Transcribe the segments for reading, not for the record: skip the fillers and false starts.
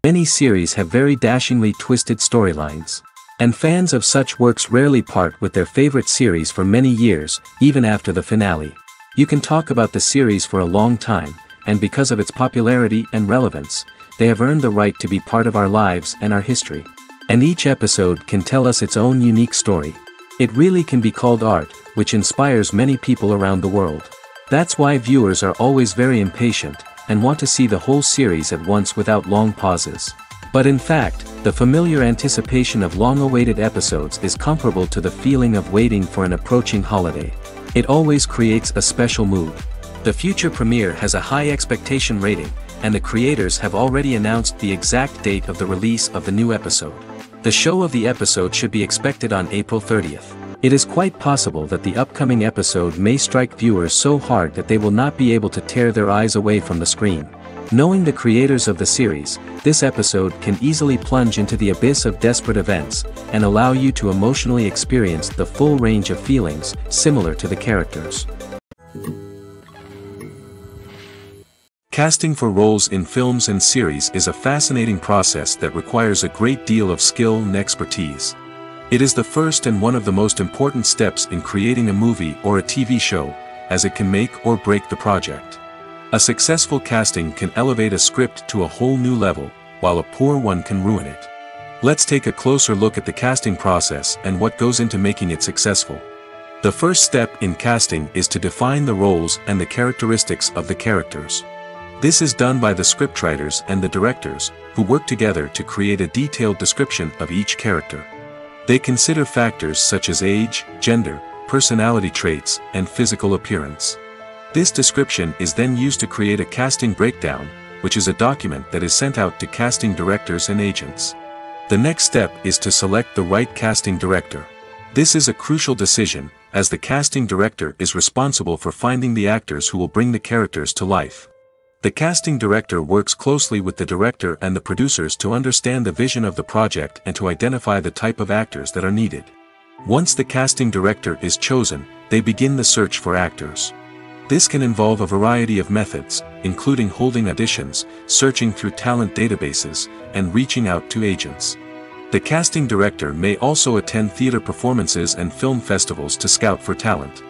Many series have very dashingly twisted storylines. And fans of such works rarely part with their favorite series for many years, even after the finale. You can talk about the series for a long time, and because of its popularity and relevance, they have earned the right to be part of our lives and our history. And each episode can tell us its own unique story. It really can be called art, which inspires many people around the world. That's why viewers are always very impatient, and want to see the whole series at once without long pauses. But in fact, the familiar anticipation of long-awaited episodes is comparable to the feeling of waiting for an approaching holiday. It always creates a special mood. The future premiere has a high expectation rating, and the creators have already announced the exact date of the release of the new episode. The show of the episode should be expected on April 30th. It is quite possible that the upcoming episode may strike viewers so hard that they will not be able to tear their eyes away from the screen. Knowing the creators of the series, this episode can easily plunge into the abyss of desperate events, and allow you to emotionally experience the full range of feelings, similar to the characters. Casting for roles in films and series is a fascinating process that requires a great deal of skill and expertise. It is the first and one of the most important steps in creating a movie or a TV show, as it can make or break the project. A successful casting can elevate a script to a whole new level, while a poor one can ruin it. Let's take a closer look at the casting process and what goes into making it successful. The first step in casting is to define the roles and the characteristics of the characters. This is done by the scriptwriters and the directors, who work together to create a detailed description of each character. They consider factors such as age, gender, personality traits, and physical appearance. This description is then used to create a casting breakdown, which is a document that is sent out to casting directors and agents. The next step is to select the right casting director. This is a crucial decision, as the casting director is responsible for finding the actors who will bring the characters to life. The casting director works closely with the director and the producers to understand the vision of the project and to identify the type of actors that are needed. Once the casting director is chosen, they begin the search for actors. This can involve a variety of methods, including holding auditions, searching through talent databases, and reaching out to agents. The casting director may also attend theater performances and film festivals to scout for talent.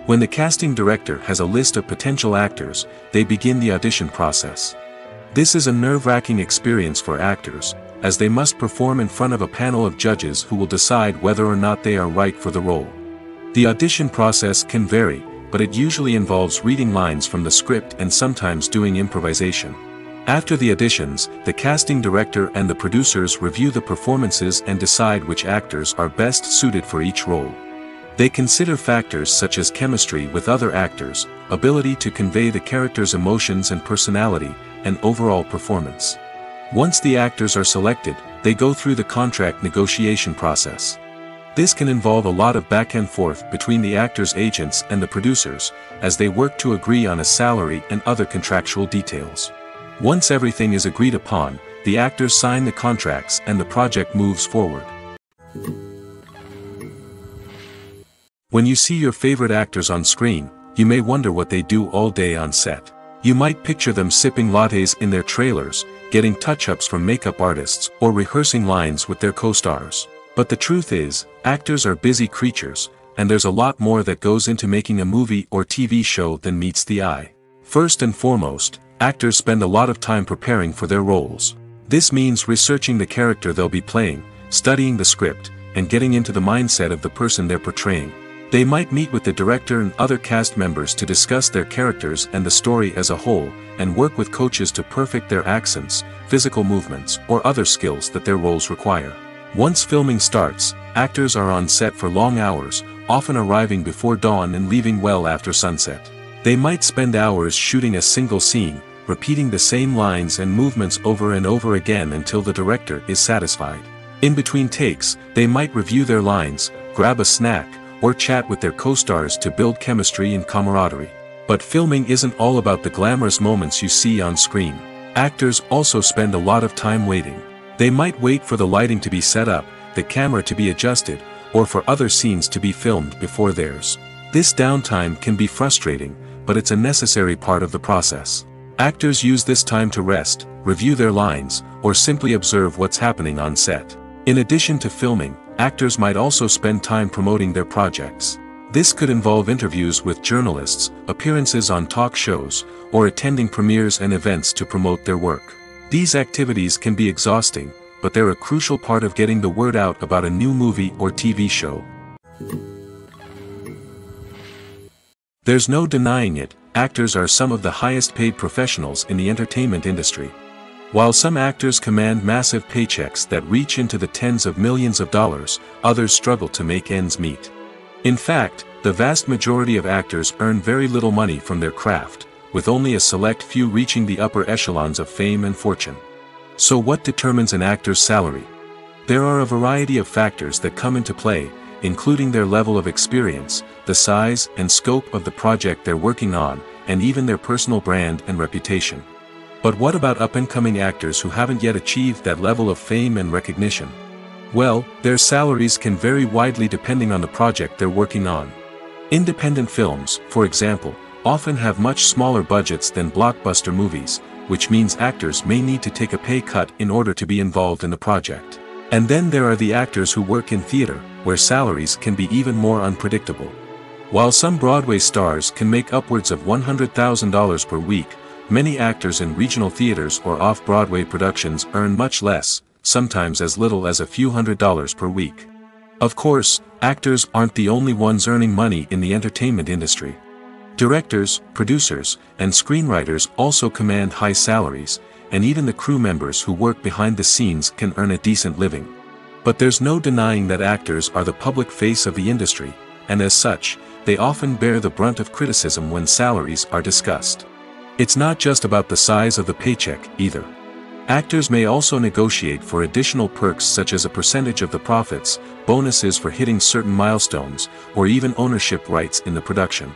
When the casting director has a list of potential actors, they begin the audition process. This is a nerve-wracking experience for actors, as they must perform in front of a panel of judges who will decide whether or not they are right for the role. The audition process can vary, but it usually involves reading lines from the script and sometimes doing improvisation. After the auditions, the casting director and the producers review the performances and decide which actors are best suited for each role. They consider factors such as chemistry with other actors, ability to convey the character's emotions and personality, and overall performance. Once the actors are selected, they go through the contract negotiation process. This can involve a lot of back and forth between the actors' agents and the producers, as they work to agree on a salary and other contractual details. Once everything is agreed upon, the actors sign the contracts and the project moves forward. When you see your favorite actors on screen, you may wonder what they do all day on set. You might picture them sipping lattes in their trailers, getting touch-ups from makeup artists, or rehearsing lines with their co-stars. But the truth is, actors are busy creatures, and there's a lot more that goes into making a movie or TV show than meets the eye. First and foremost, actors spend a lot of time preparing for their roles. This means researching the character they'll be playing, studying the script, and getting into the mindset of the person they're portraying. They might meet with the director and other cast members to discuss their characters and the story as a whole, and work with coaches to perfect their accents, physical movements, or other skills that their roles require. Once filming starts, actors are on set for long hours, often arriving before dawn and leaving well after sunset. They might spend hours shooting a single scene, repeating the same lines and movements over and over again until the director is satisfied. In between takes, they might review their lines, grab a snack, or chat with their co-stars to build chemistry and camaraderie. But filming isn't all about the glamorous moments you see on screen. Actors also spend a lot of time waiting. They might wait for the lighting to be set up, the camera to be adjusted, or for other scenes to be filmed before theirs. This downtime can be frustrating, but it's a necessary part of the process. Actors use this time to rest, review their lines, or simply observe what's happening on set. In addition to filming, actors might also spend time promoting their projects. This could involve interviews with journalists, appearances on talk shows, or attending premieres and events to promote their work. These activities can be exhausting, but they're a crucial part of getting the word out about a new movie or TV show. There's no denying it, actors are some of the highest paid professionals in the entertainment industry. While some actors command massive paychecks that reach into the tens of millions of dollars, others struggle to make ends meet. In fact, the vast majority of actors earn very little money from their craft, with only a select few reaching the upper echelons of fame and fortune. So what determines an actor's salary? There are a variety of factors that come into play, including their level of experience, the size and scope of the project they're working on, and even their personal brand and reputation. But what about up-and-coming actors who haven't yet achieved that level of fame and recognition? Well, their salaries can vary widely depending on the project they're working on. Independent films, for example, often have much smaller budgets than blockbuster movies, which means actors may need to take a pay cut in order to be involved in the project. And then there are the actors who work in theater, where salaries can be even more unpredictable. While some Broadway stars can make upwards of $100,000 per week, many actors in regional theaters or off-Broadway productions earn much less, sometimes as little as a few $100s per week. Of course, actors aren't the only ones earning money in the entertainment industry. Directors, producers, and screenwriters also command high salaries, and even the crew members who work behind the scenes can earn a decent living. But there's no denying that actors are the public face of the industry, and as such, they often bear the brunt of criticism when salaries are discussed. It's not just about the size of the paycheck, either. Actors may also negotiate for additional perks such as a percentage of the profits, bonuses for hitting certain milestones, or even ownership rights in the production.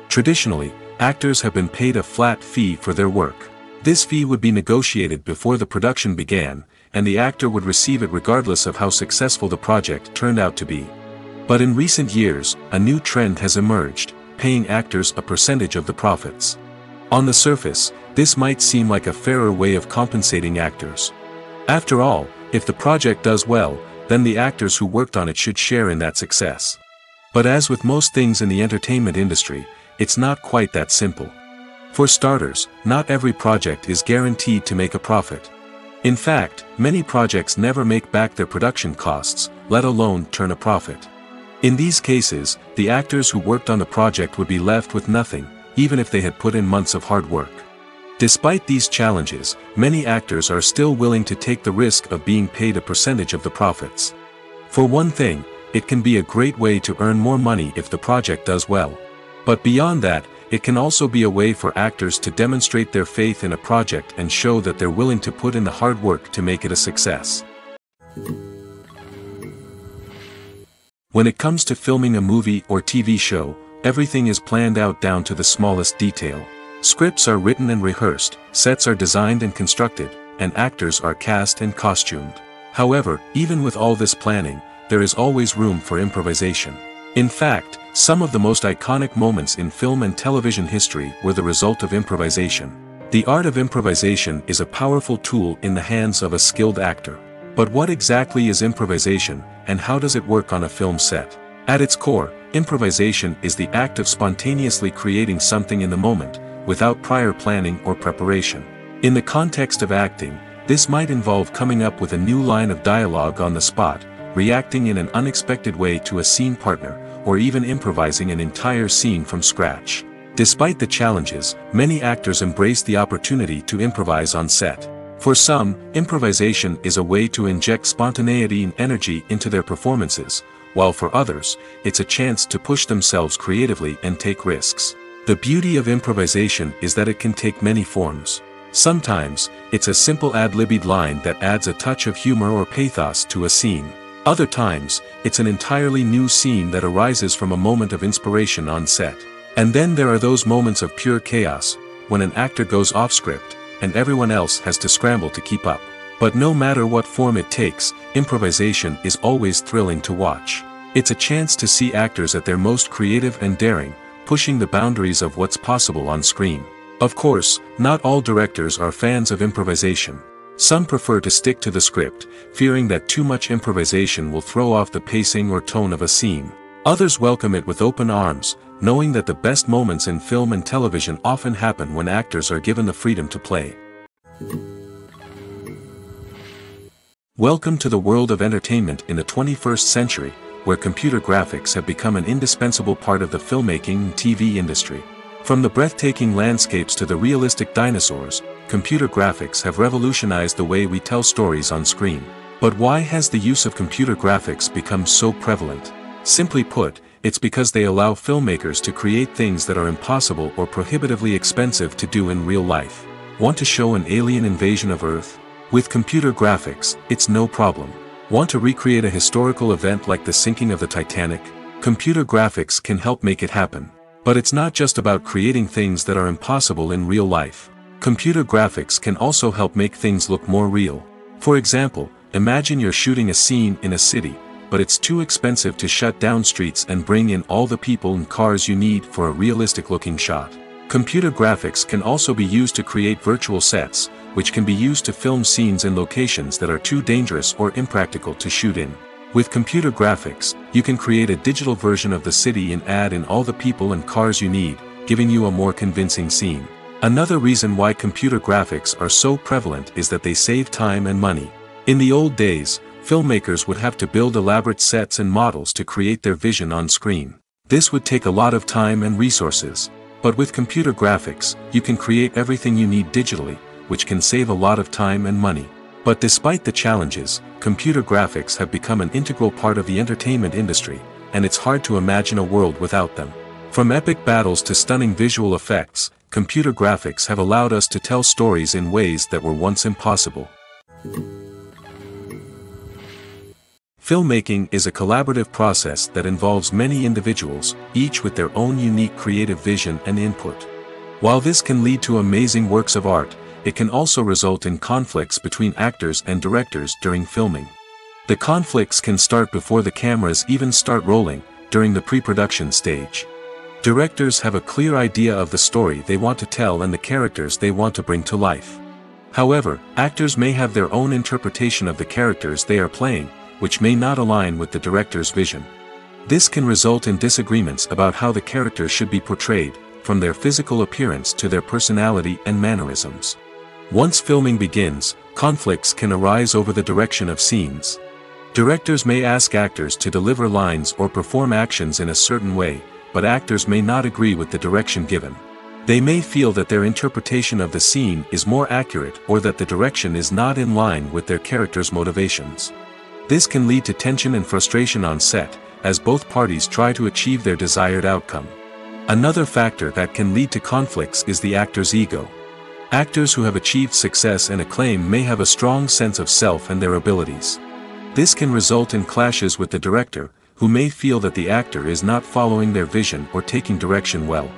Traditionally, actors have been paid a flat fee for their work. This fee would be negotiated before the production began, and the actor would receive it regardless of how successful the project turned out to be. But in recent years, a new trend has emerged, paying actors a percentage of the profits. On the surface, this might seem like a fairer way of compensating actors. After all, if the project does well, then the actors who worked on it should share in that success. But as with most things in the entertainment industry, it's not quite that simple. For starters, not every project is guaranteed to make a profit. In fact, many projects never make back their production costs, let alone turn a profit. In these cases, the actors who worked on the project would be left with nothing, even if they had put in months of hard work. Despite these challenges, many actors are still willing to take the risk of being paid a percentage of the profits. For one thing, it can be a great way to earn more money if the project does well. But beyond that, it can also be a way for actors to demonstrate their faith in a project and show that they're willing to put in the hard work to make it a success. When it comes to filming a movie or TV show, everything is planned out down to the smallest detail. Scripts are written and rehearsed, sets are designed and constructed, and actors are cast and costumed. However, even with all this planning, there is always room for improvisation. In fact, some of the most iconic moments in film and television history were the result of improvisation. The art of improvisation is a powerful tool in the hands of a skilled actor. But what exactly is improvisation, and how does it work on a film set? At its core, improvisation is the act of spontaneously creating something in the moment, without prior planning or preparation. In the context of acting, this might involve coming up with a new line of dialogue on the spot, reacting in an unexpected way to a scene partner, or even improvising an entire scene from scratch. Despite the challenges, many actors embrace the opportunity to improvise on set. For some, improvisation is a way to inject spontaneity and energy into their performances, while for others, it's a chance to push themselves creatively and take risks. The beauty of improvisation is that it can take many forms. Sometimes, it's a simple ad-libbed line that adds a touch of humor or pathos to a scene. Other times, it's an entirely new scene that arises from a moment of inspiration on set. And then there are those moments of pure chaos, when an actor goes off script, and everyone else has to scramble to keep up. But no matter what form it takes, improvisation is always thrilling to watch. It's a chance to see actors at their most creative and daring, pushing the boundaries of what's possible on screen. Of course, not all directors are fans of improvisation. Some prefer to stick to the script, fearing that too much improvisation will throw off the pacing or tone of a scene. Others welcome it with open arms, knowing that the best moments in film and television often happen when actors are given the freedom to play. Welcome to the world of entertainment in the 21st century, where computer graphics have become an indispensable part of the filmmaking and TV industry. From the breathtaking landscapes to the realistic dinosaurs, computer graphics have revolutionized the way we tell stories on screen. But why has the use of computer graphics become so prevalent? Simply put, it's because they allow filmmakers to create things that are impossible or prohibitively expensive to do in real life. Want to show an alien invasion of Earth? With computer graphics, it's no problem. Want to recreate a historical event like the sinking of the Titanic? Computer graphics can help make it happen. But it's not just about creating things that are impossible in real life. Computer graphics can also help make things look more real. For example, imagine you're shooting a scene in a city, but it's too expensive to shut down streets and bring in all the people and cars you need for a realistic-looking shot. Computer graphics can also be used to create virtual sets, which can be used to film scenes in locations that are too dangerous or impractical to shoot in. With computer graphics, you can create a digital version of the city and add in all the people and cars you need, giving you a more convincing scene. Another reason why computer graphics are so prevalent is that they save time and money. In the old days, filmmakers would have to build elaborate sets and models to create their vision on screen. This would take a lot of time and resources. But with computer graphics, you can create everything you need digitally, which can save a lot of time and money. But despite the challenges, computer graphics have become an integral part of the entertainment industry, and it's hard to imagine a world without them. From epic battles to stunning visual effects, computer graphics have allowed us to tell stories in ways that were once impossible. Filmmaking is a collaborative process that involves many individuals, each with their own unique creative vision and input. While this can lead to amazing works of art, it can also result in conflicts between actors and directors during filming. The conflicts can start before the cameras even start rolling, during the pre-production stage. Directors have a clear idea of the story they want to tell and the characters they want to bring to life. However, actors may have their own interpretation of the characters they are playing, which may not align with the director's vision. This can result in disagreements about how the characters should be portrayed, from their physical appearance to their personality and mannerisms. Once filming begins, conflicts can arise over the direction of scenes. Directors may ask actors to deliver lines or perform actions in a certain way, but actors may not agree with the direction given. They may feel that their interpretation of the scene is more accurate or that the direction is not in line with their character's motivations. This can lead to tension and frustration on set, as both parties try to achieve their desired outcome. Another factor that can lead to conflicts is the actor's ego. Actors who have achieved success and acclaim may have a strong sense of self and their abilities. This can result in clashes with the director, who may feel that the actor is not following their vision or taking direction well.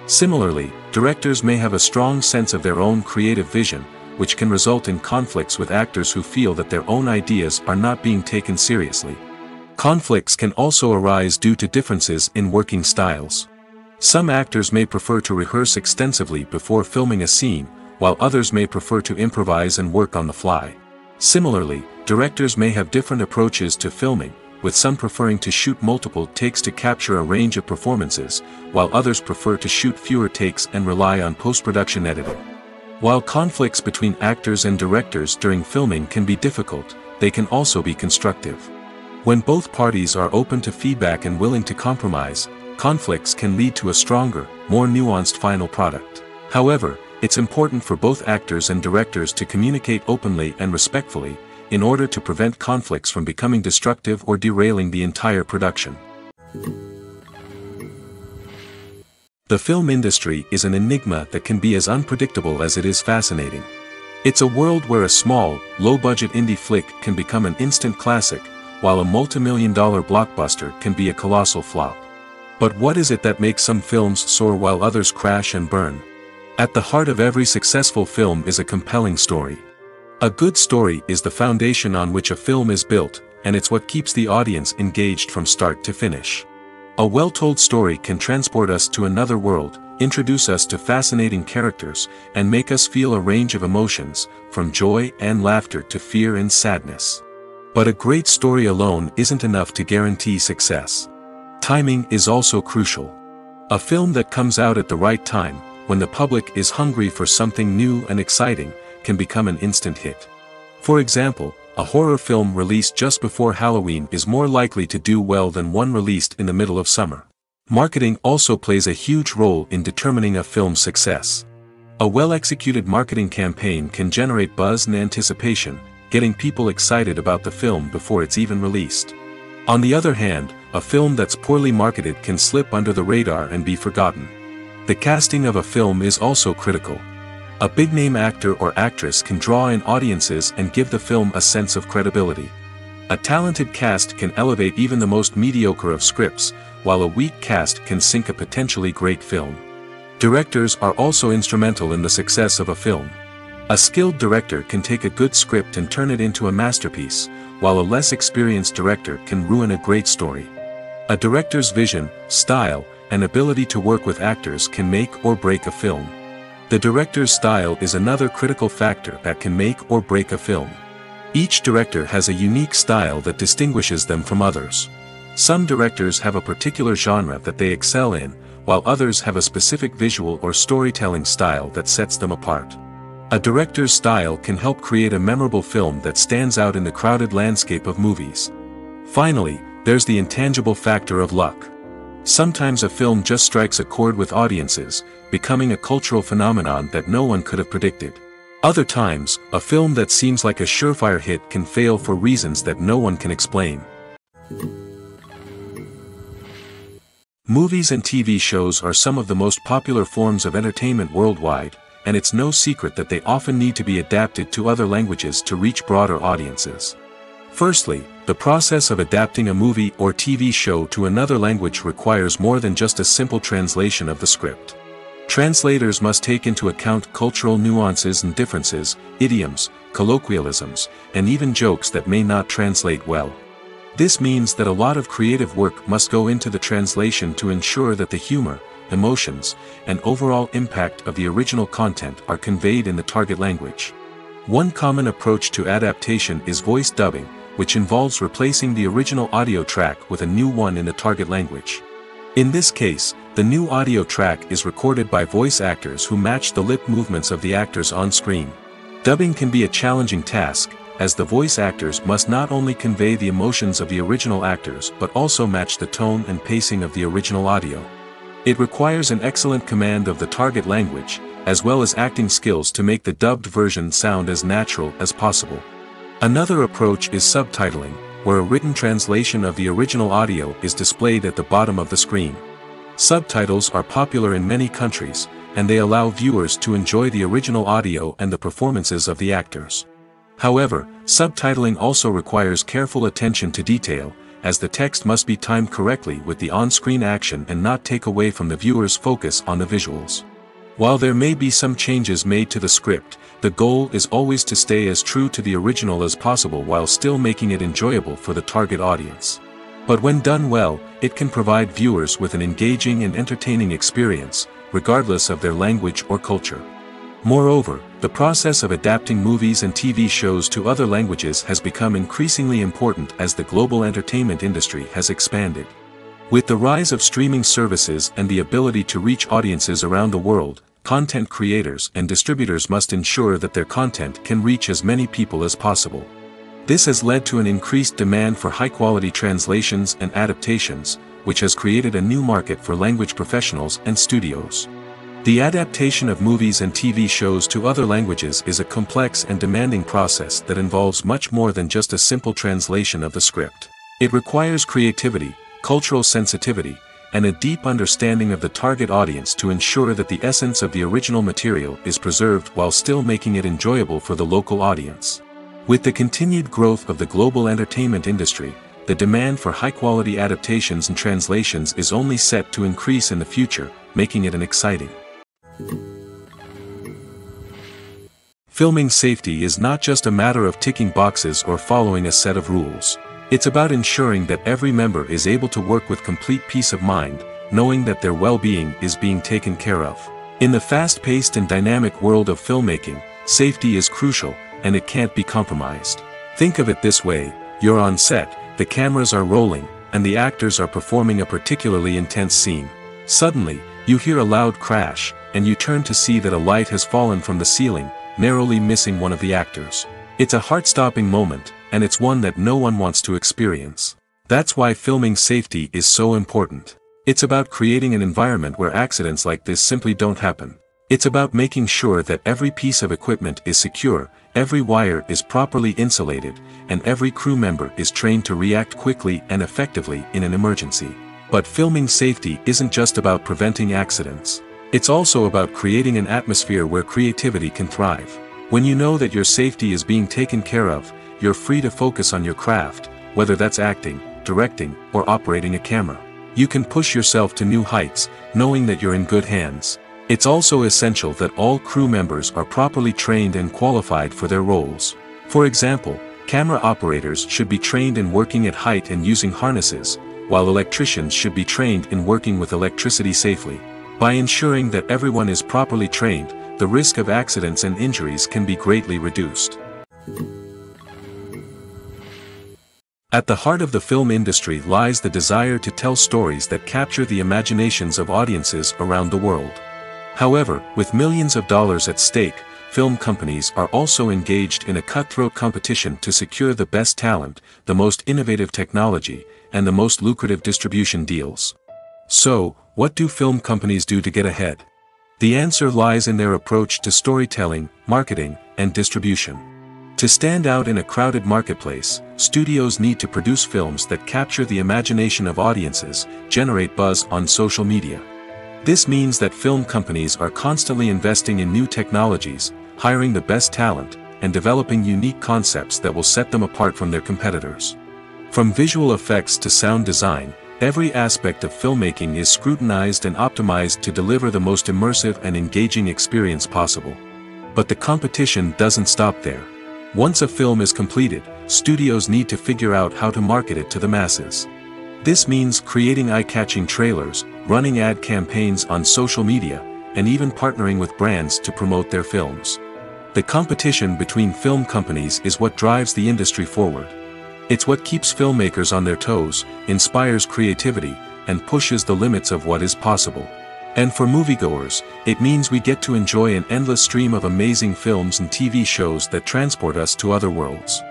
Similarly, directors may have a strong sense of their own creative vision, which can result in conflicts with actors who feel that their own ideas are not being taken seriously. Conflicts can also arise due to differences in working styles. Some actors may prefer to rehearse extensively before filming a scene, while others may prefer to improvise and work on the fly. Similarly, directors may have different approaches to filming, with some preferring to shoot multiple takes to capture a range of performances, while others prefer to shoot fewer takes and rely on post-production editing. While conflicts between actors and directors during filming can be difficult, they can also be constructive. When both parties are open to feedback and willing to compromise, conflicts can lead to a stronger, more nuanced final product. However, it's important for both actors and directors to communicate openly and respectfully, in order to prevent conflicts from becoming destructive or derailing the entire production. The film industry is an enigma that can be as unpredictable as it is fascinating. It's a world where a small, low-budget indie flick can become an instant classic, while a multi-million-dollar blockbuster can be a colossal flop. But what is it that makes some films soar while others crash and burn? At the heart of every successful film is a compelling story. A good story is the foundation on which a film is built, and it's what keeps the audience engaged from start to finish. A well-told story can transport us to another world, introduce us to fascinating characters, and make us feel a range of emotions, from joy and laughter to fear and sadness. But a great story alone isn't enough to guarantee success. Timing is also crucial. A film that comes out at the right time, when the public is hungry for something new and exciting, can become an instant hit. For example, a horror film released just before Halloween is more likely to do well than one released in the middle of summer. Marketing also plays a huge role in determining a film's success. A well-executed marketing campaign can generate buzz and anticipation, getting people excited about the film before it's even released. On the other hand, a film that's poorly marketed can slip under the radar and be forgotten. The casting of a film is also critical. A big-name actor or actress can draw in audiences and give the film a sense of credibility. A talented cast can elevate even the most mediocre of scripts, while a weak cast can sink a potentially great film. Directors are also instrumental in the success of a film. A skilled director can take a good script and turn it into a masterpiece, while a less experienced director can ruin a great story. A director's vision, style, and ability to work with actors can make or break a film. The director's style is another critical factor that can make or break a film. Each director has a unique style that distinguishes them from others. Some directors have a particular genre that they excel in, while others have a specific visual or storytelling style that sets them apart. A director's style can help create a memorable film that stands out in the crowded landscape of movies. Finally, there's the intangible factor of luck. Sometimes a film just strikes a chord with audiences, becoming a cultural phenomenon that no one could have predicted. Other times, a film that seems like a surefire hit can fail for reasons that no one can explain. Movies and TV shows are some of the most popular forms of entertainment worldwide, and it's no secret that they often need to be adapted to other languages to reach broader audiences. Firstly, the process of adapting a movie or TV show to another language requires more than just a simple translation of the script. Translators must take into account cultural nuances and differences, idioms, colloquialisms, and even jokes that may not translate well. This means that a lot of creative work must go into the translation to ensure that the humor, emotions, and overall impact of the original content are conveyed in the target language. One common approach to adaptation is voice dubbing, which involves replacing the original audio track with a new one in the target language. In this case, the new audio track is recorded by voice actors who match the lip movements of the actors on screen. Dubbing can be a challenging task, as the voice actors must not only convey the emotions of the original actors but also match the tone and pacing of the original audio. It requires an excellent command of the target language, as well as acting skills to make the dubbed version sound as natural as possible. Another approach is subtitling, where a written translation of the original audio is displayed at the bottom of the screen. Subtitles are popular in many countries, and they allow viewers to enjoy the original audio and the performances of the actors. However, subtitling also requires careful attention to detail, as the text must be timed correctly with the on-screen action and not take away from the viewer's focus on the visuals. While there may be some changes made to the script, the goal is always to stay as true to the original as possible while still making it enjoyable for the target audience. But when done well, it can provide viewers with an engaging and entertaining experience, regardless of their language or culture. Moreover, the process of adapting movies and TV shows to other languages has become increasingly important as the global entertainment industry has expanded. With the rise of streaming services and the ability to reach audiences around the world, content creators and distributors must ensure that their content can reach as many people as possible. This has led to an increased demand for high-quality translations and adaptations, which has created a new market for language professionals and studios. The adaptation of movies and TV shows to other languages is a complex and demanding process that involves much more than just a simple translation of the script. It requires creativity, cultural sensitivity, and a deep understanding of the target audience to ensure that the essence of the original material is preserved while still making it enjoyable for the local audience. With the continued growth of the global entertainment industry, the demand for high-quality adaptations and translations is only set to increase in the future, making it an exciting. Filming safety is not just a matter of ticking boxes or following a set of rules. It's about ensuring that every member is able to work with complete peace of mind, knowing that their well-being is being taken care of. In the fast-paced and dynamic world of filmmaking, safety is crucial, and it can't be compromised. Think of it this way: you're on set, the cameras are rolling, and the actors are performing a particularly intense scene. Suddenly, you hear a loud crash, and you turn to see that a light has fallen from the ceiling, narrowly missing one of the actors. It's a heart-stopping moment, and it's one that no one wants to experience. That's why filming safety is so important. It's about creating an environment where accidents like this simply don't happen. It's about making sure that every piece of equipment is secure, every wire is properly insulated, and every crew member is trained to react quickly and effectively in an emergency. But filming safety isn't just about preventing accidents. It's also about creating an atmosphere where creativity can thrive. When you know that your safety is being taken care of, you're free to focus on your craft, whether that's acting, directing, or operating a camera. You can push yourself to new heights, knowing that you're in good hands. It's also essential that all crew members are properly trained and qualified for their roles. For example, camera operators should be trained in working at height and using harnesses, while electricians should be trained in working with electricity safely. By ensuring that everyone is properly trained, the risk of accidents and injuries can be greatly reduced. At the heart of the film industry lies the desire to tell stories that capture the imaginations of audiences around the world. However, with millions of dollars at stake, film companies are also engaged in a cutthroat competition to secure the best talent, the most innovative technology, and the most lucrative distribution deals. So, what do film companies do to get ahead? The answer lies in their approach to storytelling, marketing, and distribution. To stand out in a crowded marketplace, studios need to produce films that capture the imagination of audiences, generate buzz on social media. This means that film companies are constantly investing in new technologies, hiring the best talent, and developing unique concepts that will set them apart from their competitors. From visual effects to sound design, every aspect of filmmaking is scrutinized and optimized to deliver the most immersive and engaging experience possible. But the competition doesn't stop there. Once a film is completed, studios need to figure out how to market it to the masses. This means creating eye-catching trailers, running ad campaigns on social media, and even partnering with brands to promote their films. The competition between film companies is what drives the industry forward. It's what keeps filmmakers on their toes, inspires creativity, and pushes the limits of what is possible. And for moviegoers, it means we get to enjoy an endless stream of amazing films and TV shows that transport us to other worlds.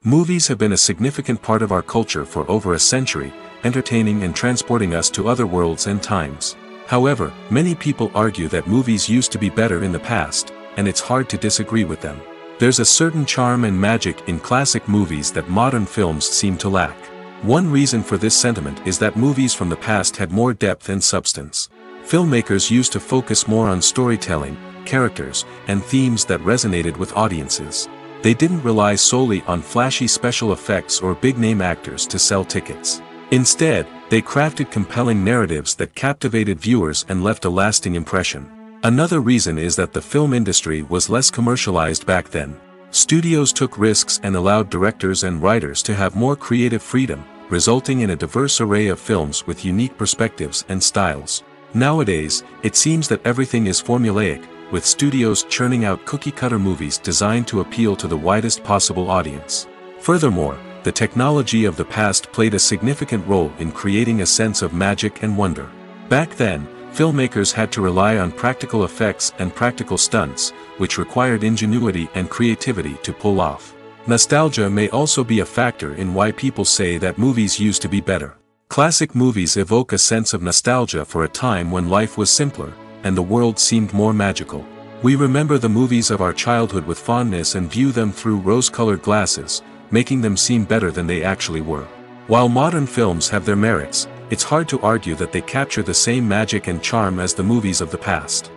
Movies have been a significant part of our culture for over a century, entertaining and transporting us to other worlds and times. However, many people argue that movies used to be better in the past, and it's hard to disagree with them. There's a certain charm and magic in classic movies that modern films seem to lack. One reason for this sentiment is that movies from the past had more depth and substance. Filmmakers used to focus more on storytelling, characters, and themes that resonated with audiences. They didn't rely solely on flashy special effects or big-name actors to sell tickets. Instead, they crafted compelling narratives that captivated viewers and left a lasting impression. Another reason is that the film industry was less commercialized back then. Studios took risks and allowed directors and writers to have more creative freedom, resulting in a diverse array of films with unique perspectives and styles. Nowadays, it seems that everything is formulaic, with studios churning out cookie-cutter movies designed to appeal to the widest possible audience. Furthermore, the technology of the past played a significant role in creating a sense of magic and wonder. Back then, filmmakers had to rely on practical effects and practical stunts, which required ingenuity and creativity to pull off. Nostalgia may also be a factor in why people say that movies used to be better. Classic movies evoke a sense of nostalgia for a time when life was simpler, and the world seemed more magical. We remember the movies of our childhood with fondness and view them through rose-colored glasses, making them seem better than they actually were. While modern films have their merits, it's hard to argue that they capture the same magic and charm as the movies of the past.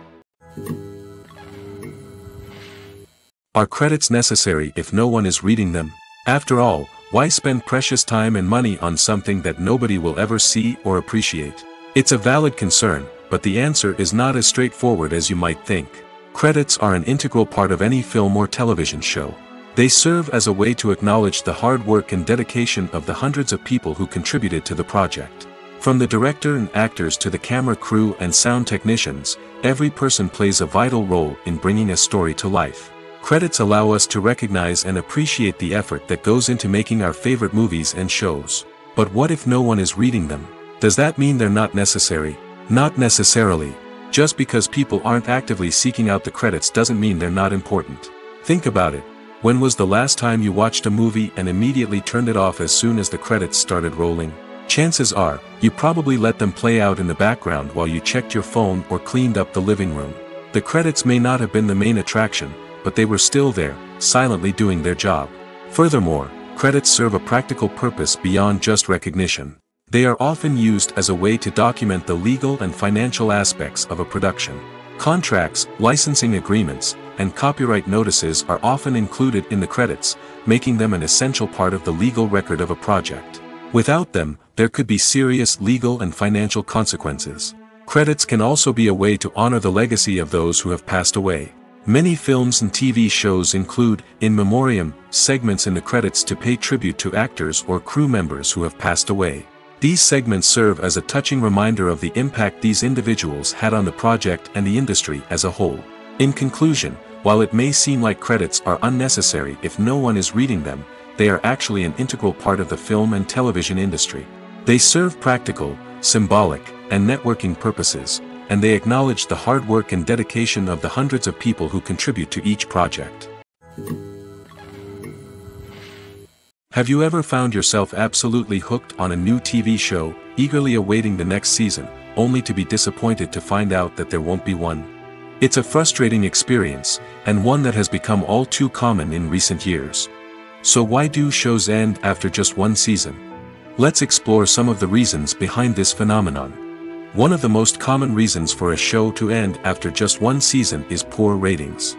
Are credits necessary if no one is reading them? After all, why spend precious time and money on something that nobody will ever see or appreciate? It's a valid concern, but the answer is not as straightforward as you might think. Credits are an integral part of any film or television show. They serve as a way to acknowledge the hard work and dedication of the hundreds of people who contributed to the project. From the director and actors to the camera crew and sound technicians, every person plays a vital role in bringing a story to life. Credits allow us to recognize and appreciate the effort that goes into making our favorite movies and shows. But what if no one is reading them? Does that mean they're not necessary? Not necessarily. Just because people aren't actively seeking out the credits doesn't mean they're not important. Think about it. When was the last time you watched a movie and immediately turned it off as soon as the credits started rolling? Chances are, you probably let them play out in the background while you checked your phone or cleaned up the living room. The credits may not have been the main attraction, but they were still there, silently doing their job. Furthermore, credits serve a practical purpose beyond just recognition. They are often used as a way to document the legal and financial aspects of a production. Contracts, licensing agreements, and copyright notices are often included in the credits, making them an essential part of the legal record of a project. Without them, there could be serious legal and financial consequences. Credits can also be a way to honor the legacy of those who have passed away. Many films and TV shows include, in memoriam, segments in the credits to pay tribute to actors or crew members who have passed away. These segments serve as a touching reminder of the impact these individuals had on the project and the industry as a whole. In conclusion, while it may seem like credits are unnecessary if no one is reading them, they are actually an integral part of the film and television industry. They serve practical, symbolic, and networking purposes, and they acknowledge the hard work and dedication of the hundreds of people who contribute to each project. Have you ever found yourself absolutely hooked on a new TV show, eagerly awaiting the next season, only to be disappointed to find out that there won't be one? It's a frustrating experience, and one that has become all too common in recent years. So why do shows end after just one season? Let's explore some of the reasons behind this phenomenon. One of the most common reasons for a show to end after just one season is poor ratings.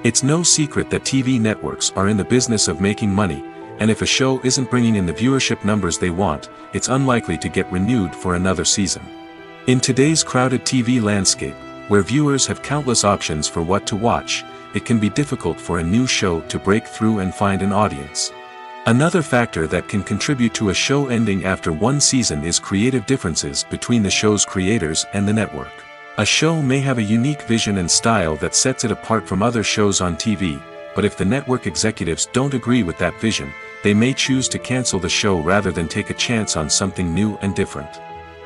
It's no secret that TV networks are in the business of making money, and if a show isn't bringing in the viewership numbers they want, it's unlikely to get renewed for another season. In today's crowded TV landscape, where viewers have countless options for what to watch, it can be difficult for a new show to break through and find an audience. Another factor that can contribute to a show ending after one season is creative differences between the show's creators and the network. A show may have a unique vision and style that sets it apart from other shows on TV, but if the network executives don't agree with that vision, they may choose to cancel the show rather than take a chance on something new and different.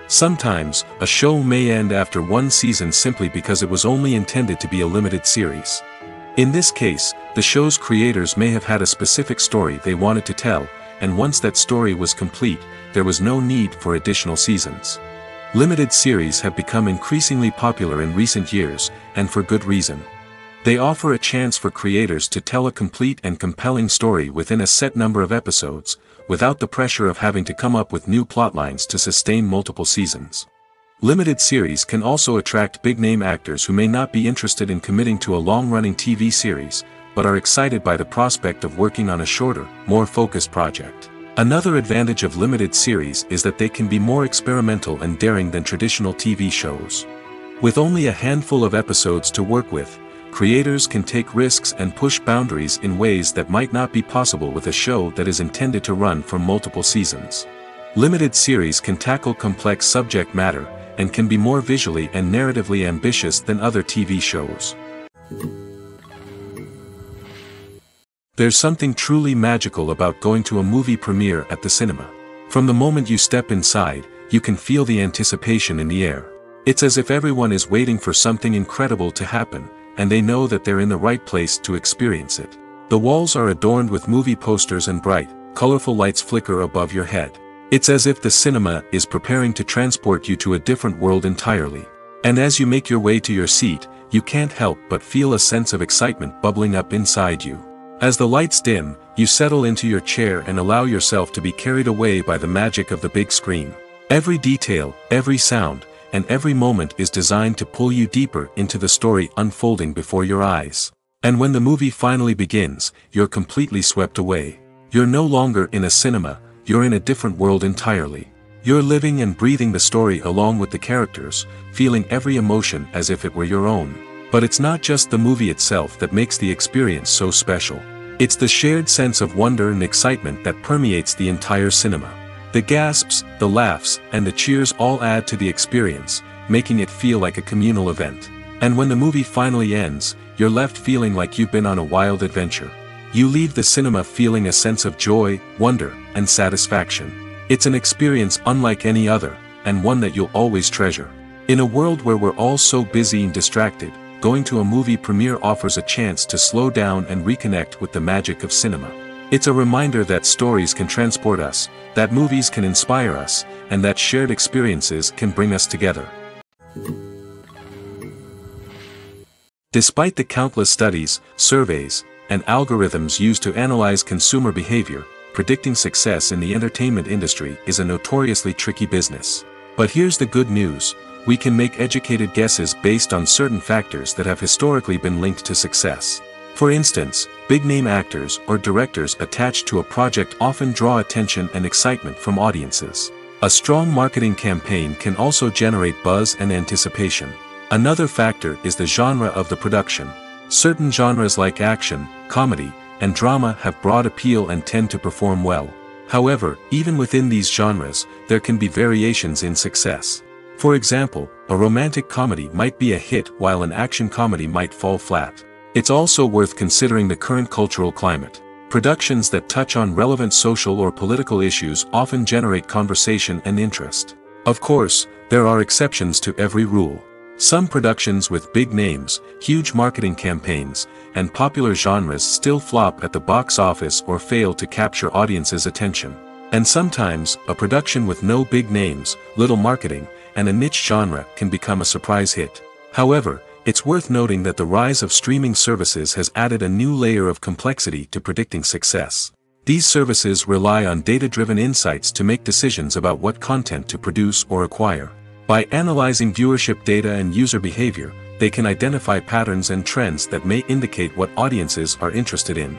Sometimes, a show may end after one season simply because it was only intended to be a limited series. In this case, the show's creators may have had a specific story they wanted to tell, and once that story was complete, there was no need for additional seasons. Limited series have become increasingly popular in recent years, and for good reason. They offer a chance for creators to tell a complete and compelling story within a set number of episodes, without the pressure of having to come up with new plotlines to sustain multiple seasons. Limited series can also attract big-name actors who may not be interested in committing to a long-running TV series, but are excited by the prospect of working on a shorter, more focused project. Another advantage of limited series is that they can be more experimental and daring than traditional TV shows. With only a handful of episodes to work with, creators can take risks and push boundaries in ways that might not be possible with a show that is intended to run for multiple seasons. Limited series can tackle complex subject matter, and can be more visually and narratively ambitious than other TV shows. There's something truly magical about going to a movie premiere at the cinema. From the moment you step inside, you can feel the anticipation in the air. It's as if everyone is waiting for something incredible to happen, and they know that they're in the right place to experience it. The walls are adorned with movie posters and bright, colorful lights flicker above your head. It's as if the cinema is preparing to transport you to a different world entirely. And as you make your way to your seat, you can't help but feel a sense of excitement bubbling up inside you. As the lights dim, you settle into your chair and allow yourself to be carried away by the magic of the big screen. Every detail, every sound, and every moment is designed to pull you deeper into the story unfolding before your eyes. And when the movie finally begins, you're completely swept away. You're no longer in a cinema, you're in a different world entirely. You're living and breathing the story along with the characters, feeling every emotion as if it were your own. But it's not just the movie itself that makes the experience so special. It's the shared sense of wonder and excitement that permeates the entire cinema. The gasps, the laughs, and the cheers all add to the experience, making it feel like a communal event. And when the movie finally ends, you're left feeling like you've been on a wild adventure. You leave the cinema feeling a sense of joy, wonder, and satisfaction. It's an experience unlike any other, and one that you'll always treasure. In a world where we're all so busy and distracted, going to a movie premiere offers a chance to slow down and reconnect with the magic of cinema. It's a reminder that stories can transport us, that movies can inspire us, and that shared experiences can bring us together. Despite the countless studies, surveys, and algorithms used to analyze consumer behavior, predicting success in the entertainment industry is a notoriously tricky business. But here's the good news: we can make educated guesses based on certain factors that have historically been linked to success. For instance, big-name actors or directors attached to a project often draw attention and excitement from audiences. A strong marketing campaign can also generate buzz and anticipation. Another factor is the genre of the production. Certain genres like action, comedy, and drama have broad appeal and tend to perform well. However, even within these genres, there can be variations in success. For example, a romantic comedy might be a hit while an action comedy might fall flat. It's also worth considering the current cultural climate. Productions that touch on relevant social or political issues often generate conversation and interest. Of course, there are exceptions to every rule. Some productions with big names, huge marketing campaigns, and popular genres still flop at the box office or fail to capture audiences' attention. And sometimes, a production with no big names, little marketing, and a niche genre can become a surprise hit. However, it's worth noting that the rise of streaming services has added a new layer of complexity to predicting success. These services rely on data-driven insights to make decisions about what content to produce or acquire. By analyzing viewership data and user behavior, they can identify patterns and trends that may indicate what audiences are interested in.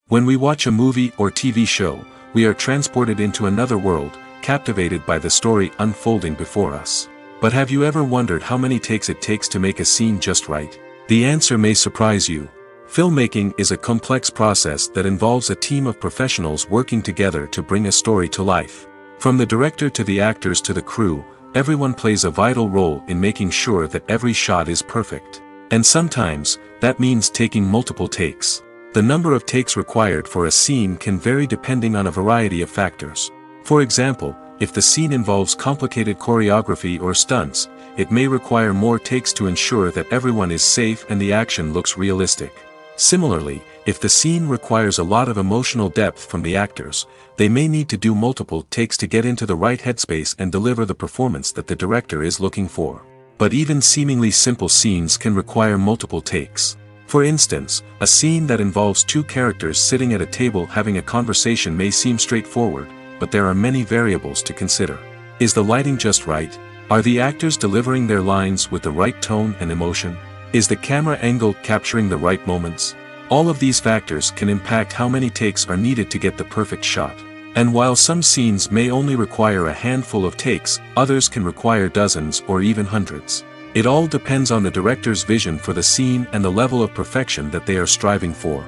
When we watch a movie or TV show, we are transported into another world, captivated by the story unfolding before us. But have you ever wondered how many takes it takes to make a scene just right? The answer may surprise you. Filmmaking is a complex process that involves a team of professionals working together to bring a story to life. From the director to the actors to the crew, everyone plays a vital role in making sure that every shot is perfect. And sometimes, that means taking multiple takes. The number of takes required for a scene can vary depending on a variety of factors. For example, if the scene involves complicated choreography or stunts, it may require more takes to ensure that everyone is safe and the action looks realistic. Similarly, if the scene requires a lot of emotional depth from the actors, they may need to do multiple takes to get into the right headspace and deliver the performance that the director is looking for. But even seemingly simple scenes can require multiple takes. For instance, a scene that involves two characters sitting at a table having a conversation may seem straightforward, but there are many variables to consider. Is the lighting just right? Are the actors delivering their lines with the right tone and emotion? Is the camera angle capturing the right moments? All of these factors can impact how many takes are needed to get the perfect shot. And while some scenes may only require a handful of takes, others can require dozens or even hundreds. It all depends on the director's vision for the scene and the level of perfection that they are striving for.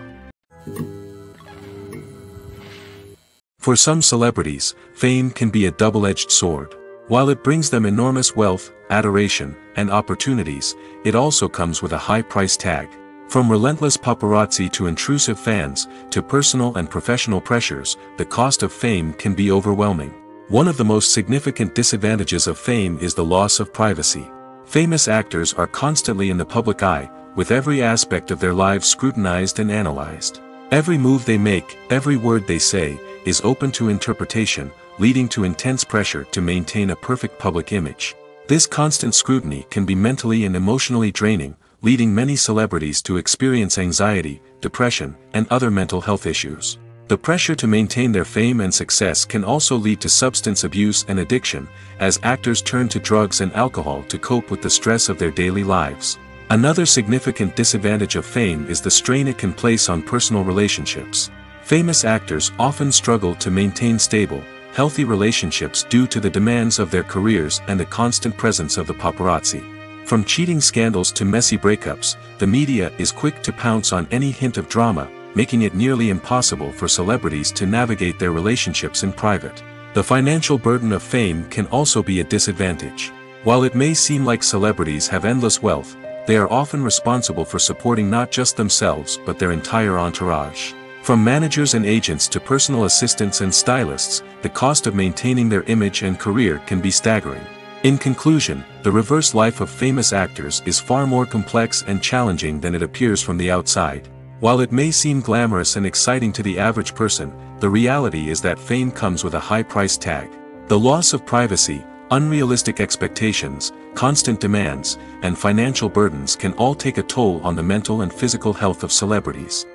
For some celebrities, fame can be a double-edged sword. While it brings them enormous wealth, adoration, and opportunities, it also comes with a high price tag. From relentless paparazzi to intrusive fans, to personal and professional pressures, the cost of fame can be overwhelming. One of the most significant disadvantages of fame is the loss of privacy. Famous actors are constantly in the public eye, with every aspect of their lives scrutinized and analyzed. Every move they make, every word they say, is open to interpretation, leading to intense pressure to maintain a perfect public image. This constant scrutiny can be mentally and emotionally draining, leading many celebrities to experience anxiety, depression, and other mental health issues. The pressure to maintain their fame and success can also lead to substance abuse and addiction, as actors turn to drugs and alcohol to cope with the stress of their daily lives. Another significant disadvantage of fame is the strain it can place on personal relationships. Famous actors often struggle to maintain stable, healthy relationships due to the demands of their careers and the constant presence of the paparazzi. From cheating scandals to messy breakups, the the media is quick to pounce on any hint of drama, making it nearly impossible for celebrities to navigate their relationships in private. The financial burden of fame can also be a disadvantage. While it may seem like celebrities have endless wealth, they are often responsible for supporting not just themselves but their entire entourage. From managers and agents to personal assistants and stylists, the cost of maintaining their image and career can be staggering. In conclusion, the reverse life of famous actors is far more complex and challenging than it appears from the outside. While it may seem glamorous and exciting to the average person, the reality is that fame comes with a high price tag. The loss of privacy, unrealistic expectations, constant demands, and financial burdens can all take a toll on the mental and physical health of celebrities.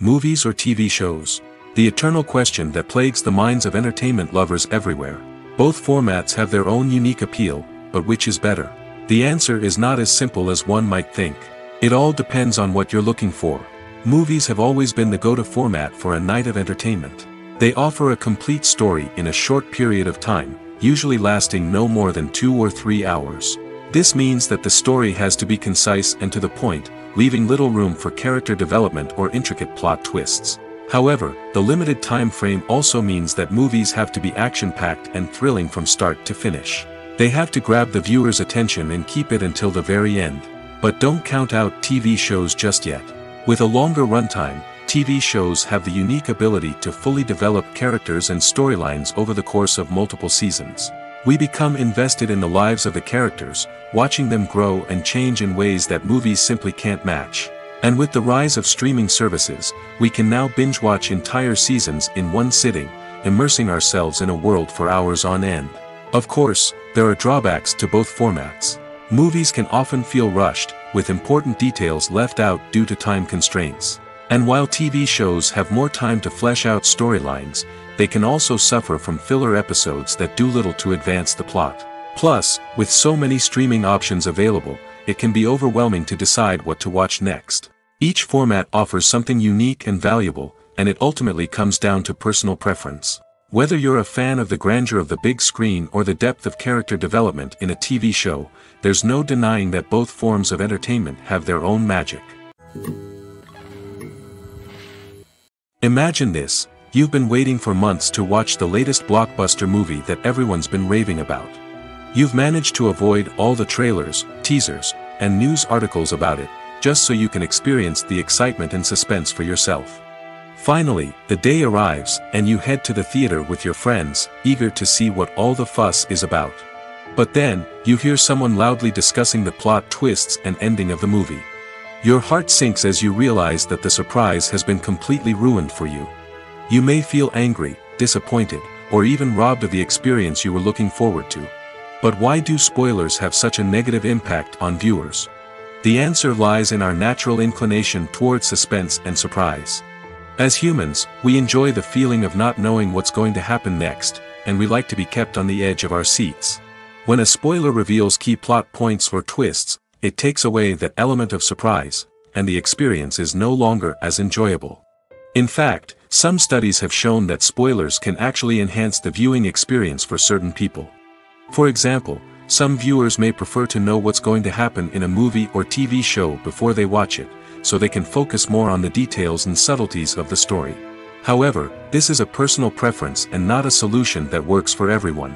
Movies or TV shows? The eternal question that plagues the minds of entertainment lovers everywhere. Both formats have their own unique appeal, but which is better? The answer is not as simple as one might think. It all depends on what you're looking for. Movies have always been the go-to format for a night of entertainment. They offer a complete story in a short period of time, usually lasting no more than 2 or 3 hours. This means that the story has to be concise and to the point, leaving little room for character development or intricate plot twists. However, the limited time frame also means that movies have to be action-packed and thrilling from start to finish. They have to grab the viewer's attention and keep it until the very end. But don't count out TV shows just yet. With a longer runtime, TV shows have the unique ability to fully develop characters and storylines over the course of multiple seasons. We become invested in the lives of the characters, watching them grow and change in ways that movies simply can't match. And with the rise of streaming services, we can now binge-watch entire seasons in one sitting, immersing ourselves in a world for hours on end. Of course, there are drawbacks to both formats. Movies can often feel rushed, with important details left out due to time constraints. And while TV shows have more time to flesh out storylines, they can also suffer from filler episodes that do little to advance the plot. Plus, with so many streaming options available, it can be overwhelming to decide what to watch next. Each format offers something unique and valuable, and it ultimately comes down to personal preference. Whether you're a fan of the grandeur of the big screen or the depth of character development in a TV show, there's no denying that both forms of entertainment have their own magic. Imagine this: you've been waiting for months to watch the latest blockbuster movie that everyone's been raving about. You've managed to avoid all the trailers, teasers, and news articles about it, just so you can experience the excitement and suspense for yourself. Finally, the day arrives, and you head to the theater with your friends, eager to see what all the fuss is about. But then, you hear someone loudly discussing the plot twists and ending of the movie. Your heart sinks as you realize that the surprise has been completely ruined for you. You may feel angry, disappointed, or even robbed of the experience you were looking forward to. But why do spoilers have such a negative impact on viewers? The answer lies in our natural inclination toward suspense and surprise. As humans, we enjoy the feeling of not knowing what's going to happen next, and we like to be kept on the edge of our seats. When a spoiler reveals key plot points or twists, it takes away that element of surprise, and the experience is no longer as enjoyable. In fact, some studies have shown that spoilers can actually enhance the viewing experience for certain people. For example, some viewers may prefer to know what's going to happen in a movie or TV show before they watch it, so they can focus more on the details and subtleties of the story. However, this is a personal preference and not a solution that works for everyone.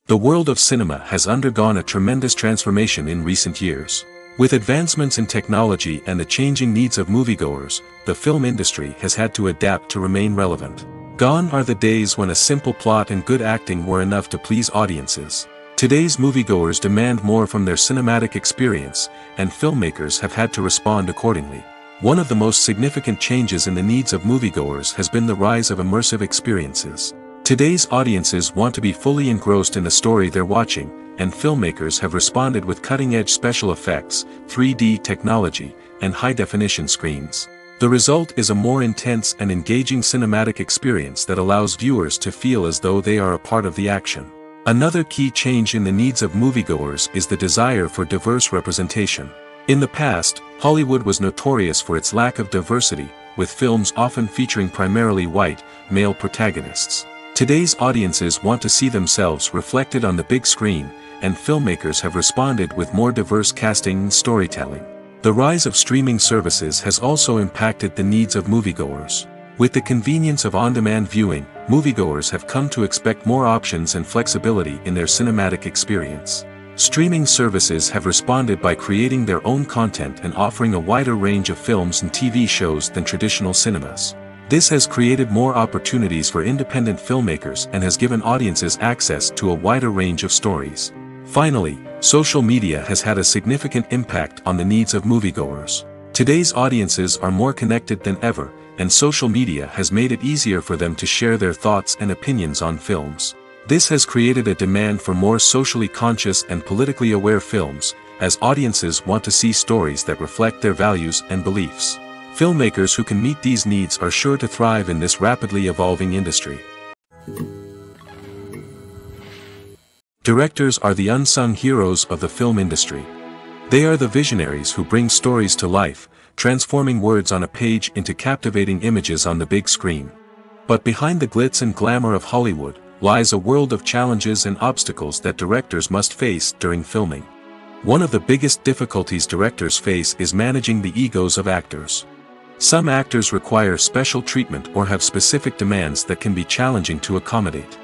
The world of cinema has undergone a tremendous transformation in recent years. With advancements in technology and the changing needs of moviegoers, the film industry has had to adapt to remain relevant. Gone are the days when a simple plot and good acting were enough to please audiences. Today's moviegoers demand more from their cinematic experience, and filmmakers have had to respond accordingly. One of the most significant changes in the needs of moviegoers has been the rise of immersive experiences. Today's audiences want to be fully engrossed in the story they're watching, and filmmakers have responded with cutting-edge special effects, 3D technology, and high-definition screens. The result is a more intense and engaging cinematic experience that allows viewers to feel as though they are a part of the action. Another key change in the needs of moviegoers is the desire for diverse representation. In the past, Hollywood was notorious for its lack of diversity, with films often featuring primarily white, male protagonists. Today's audiences want to see themselves reflected on the big screen, and filmmakers have responded with more diverse casting and storytelling. The rise of streaming services has also impacted the needs of moviegoers. With the convenience of on-demand viewing, moviegoers have come to expect more options and flexibility in their cinematic experience. Streaming services have responded by creating their own content and offering a wider range of films and TV shows than traditional cinemas. This has created more opportunities for independent filmmakers and has given audiences access to a wider range of stories. Finally, social media has had a significant impact on the needs of moviegoers. Today's audiences are more connected than ever, and social media has made it easier for them to share their thoughts and opinions on films. This has created a demand for more socially conscious and politically aware films, as audiences want to see stories that reflect their values and beliefs. Filmmakers who can meet these needs are sure to thrive in this rapidly evolving industry. Directors are the unsung heroes of the film industry. They are the visionaries who bring stories to life, transforming words on a page into captivating images on the big screen. But behind the glitz and glamour of Hollywood lies a world of challenges and obstacles that directors must face during filming. One of the biggest difficulties directors face is managing the egos of actors. Some actors require special treatment or have specific demands that can be challenging to accommodate.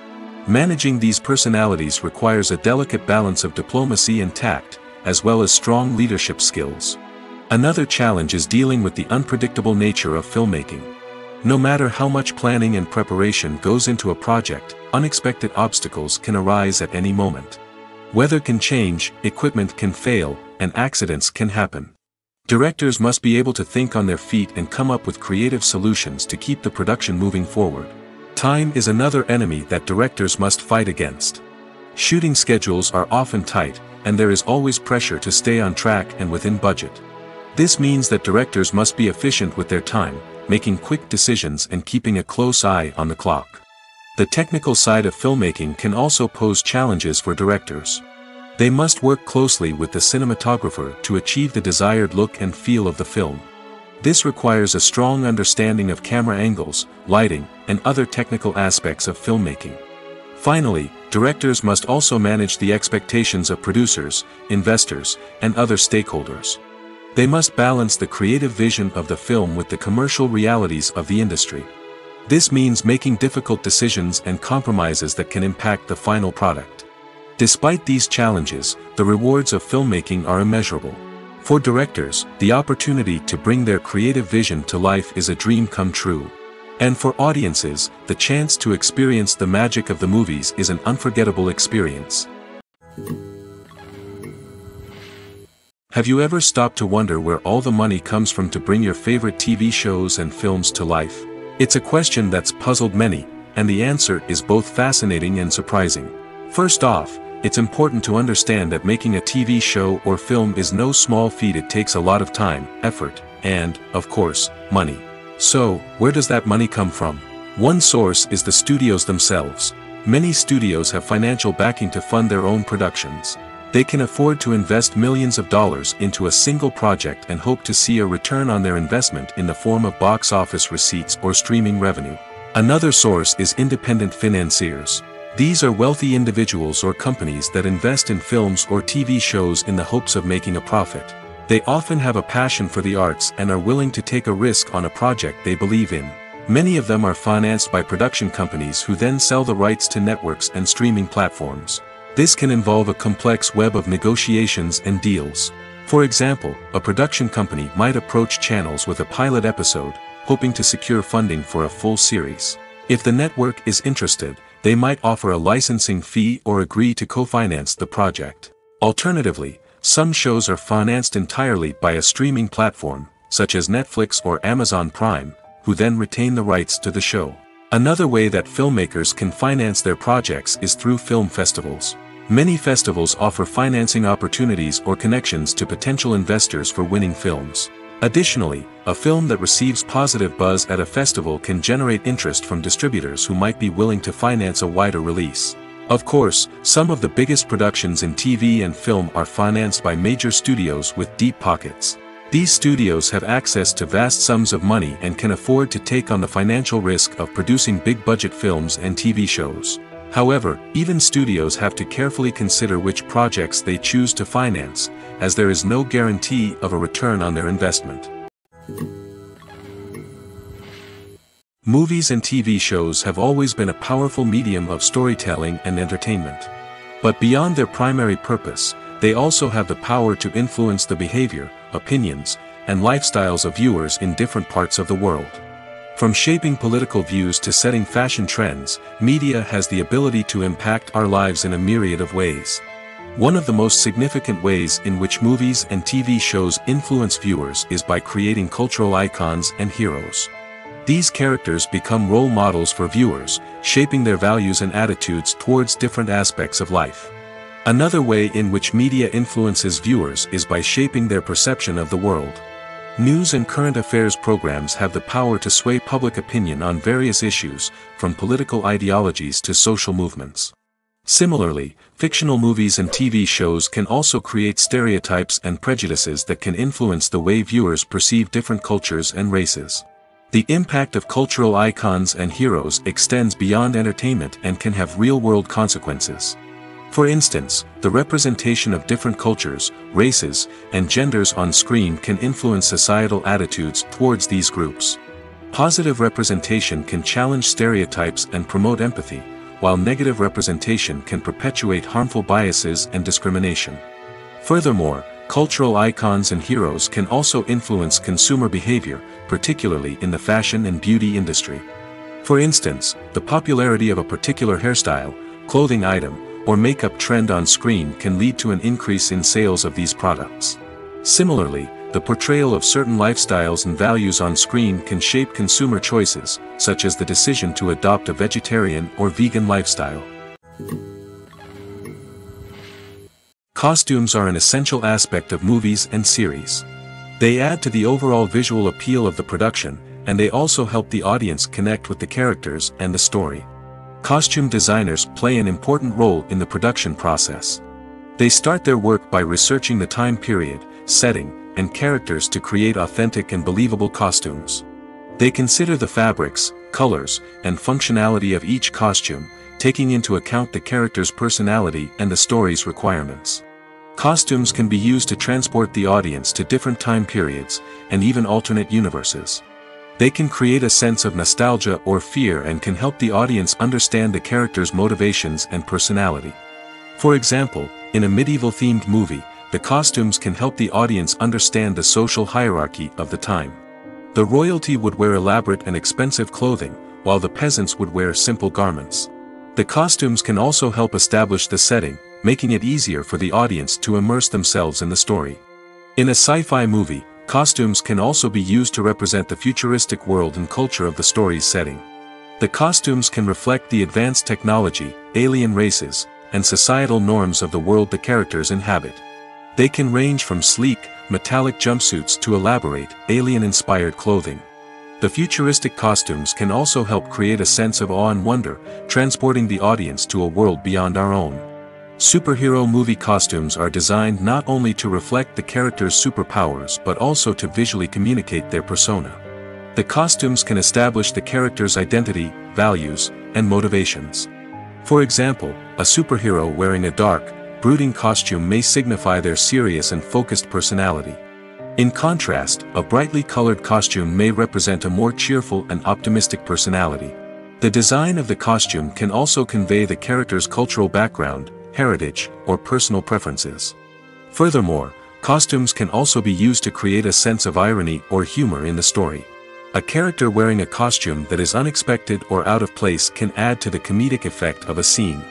Managing these personalities requires a delicate balance of diplomacy and tact, as well as strong leadership skills. Another challenge is dealing with the unpredictable nature of filmmaking. No matter how much planning and preparation goes into a project, unexpected obstacles can arise at any moment. Weather can change, equipment can fail, and accidents can happen. Directors must be able to think on their feet and come up with creative solutions to keep the production moving forward. Time is another enemy that directors must fight against. Shooting schedules are often tight, and there is always pressure to stay on track and within budget. This means that directors must be efficient with their time, making quick decisions and keeping a close eye on the clock. The technical side of filmmaking can also pose challenges for directors. They must work closely with the cinematographer to achieve the desired look and feel of the film. This requires a strong understanding of camera angles, lighting, and other technical aspects of filmmaking. Finally, directors must also manage the expectations of producers, investors, and other stakeholders. They must balance the creative vision of the film with the commercial realities of the industry. This means making difficult decisions and compromises that can impact the final product. Despite these challenges, the rewards of filmmaking are immeasurable. For directors, the opportunity to bring their creative vision to life is a dream come true. And for audiences, the chance to experience the magic of the movies is an unforgettable experience. Have you ever stopped to wonder where all the money comes from to bring your favorite TV shows and films to life? It's a question that's puzzled many, and the answer is both fascinating and surprising. First off, it's important to understand that making a TV show or film is no small feat. It takes a lot of time, effort, and, of course, money. So, where does that money come from? One source is the studios themselves. Many studios have financial backing to fund their own productions. They can afford to invest millions of dollars into a single project and hope to see a return on their investment in the form of box office receipts or streaming revenue. Another source is independent financiers. These are wealthy individuals or companies that invest in films or TV shows in the hopes of making a profit. They often have a passion for the arts and are willing to take a risk on a project they believe in. Many of them are financed by production companies who then sell the rights to networks and streaming platforms. This can involve a complex web of negotiations and deals. For example, a production company might approach channels with a pilot episode, hoping to secure funding for a full series. If the network is interested, they might offer a licensing fee or agree to co-finance the project. Alternatively, some shows are financed entirely by a streaming platform, such as Netflix or Amazon Prime, who then retain the rights to the show. Another way that filmmakers can finance their projects is through film festivals. Many festivals offer financing opportunities or connections to potential investors for winning films. Additionally, a film that receives positive buzz at a festival can generate interest from distributors who might be willing to finance a wider release. Of course, some of the biggest productions in TV and film are financed by major studios with deep pockets. These studios have access to vast sums of money and can afford to take on the financial risk of producing big-budget films and TV shows. However, even studios have to carefully consider which projects they choose to finance, as there is no guarantee of a return on their investment. Movies and TV shows have always been a powerful medium of storytelling and entertainment. But beyond their primary purpose, they also have the power to influence the behavior, opinions, and lifestyles of viewers in different parts of the world. From shaping political views to setting fashion trends, media has the ability to impact our lives in a myriad of ways. One of the most significant ways in which movies and TV shows influence viewers is by creating cultural icons and heroes. These characters become role models for viewers, shaping their values and attitudes towards different aspects of life. Another way in which media influences viewers is by shaping their perception of the world. News and current affairs programs have the power to sway public opinion on various issues, from political ideologies to social movements. Similarly, fictional movies and TV shows can also create stereotypes and prejudices that can influence the way viewers perceive different cultures and races. The impact of cultural icons and heroes extends beyond entertainment and can have real-world consequences. For instance, the representation of different cultures, races, and genders on screen can influence societal attitudes towards these groups. Positive representation can challenge stereotypes and promote empathy, while negative representation can perpetuate harmful biases and discrimination. Furthermore, cultural icons and heroes can also influence consumer behavior, particularly in the fashion and beauty industry. For instance, the popularity of a particular hairstyle, clothing item, or makeup trend on screen can lead to an increase in sales of these products. Similarly, the portrayal of certain lifestyles and values on screen can shape consumer choices, such as the decision to adopt a vegetarian or vegan lifestyle. Costumes are an essential aspect of movies and series. They add to the overall visual appeal of the production, and they also help the audience connect with the characters and the story. Costume designers play an important role in the production process. They start their work by researching the time period, setting, and characters to create authentic and believable costumes. They consider the fabrics, colors, and functionality of each costume, taking into account the character's personality and the story's requirements. Costumes can be used to transport the audience to different time periods, and even alternate universes. They can create a sense of nostalgia or fear and can help the audience understand the character's motivations and personality. For example, in a medieval-themed movie, the costumes can help the audience understand the social hierarchy of the time. The royalty would wear elaborate and expensive clothing, while the peasants would wear simple garments. The costumes can also help establish the setting, making it easier for the audience to immerse themselves in the story. In a sci-fi movie, costumes can also be used to represent the futuristic world and culture of the story's setting. The costumes can reflect the advanced technology, alien races, and societal norms of the world the characters inhabit. They can range from sleek, metallic jumpsuits to elaborate, alien-inspired clothing. The futuristic costumes can also help create a sense of awe and wonder, transporting the audience to a world beyond our own. Superhero movie costumes are designed not only to reflect the character's superpowers but also to visually communicate their persona. The costumes can establish the character's identity, values, and motivations. For example, a superhero wearing a dark, brooding costume may signify their serious and focused personality. In contrast, a brightly colored costume may represent a more cheerful and optimistic personality. The design of the costume can also convey the character's cultural background, heritage, or personal preferences. Furthermore, costumes can also be used to create a sense of irony or humor in the story. A character wearing a costume that is unexpected or out of place can add to the comedic effect of a scene.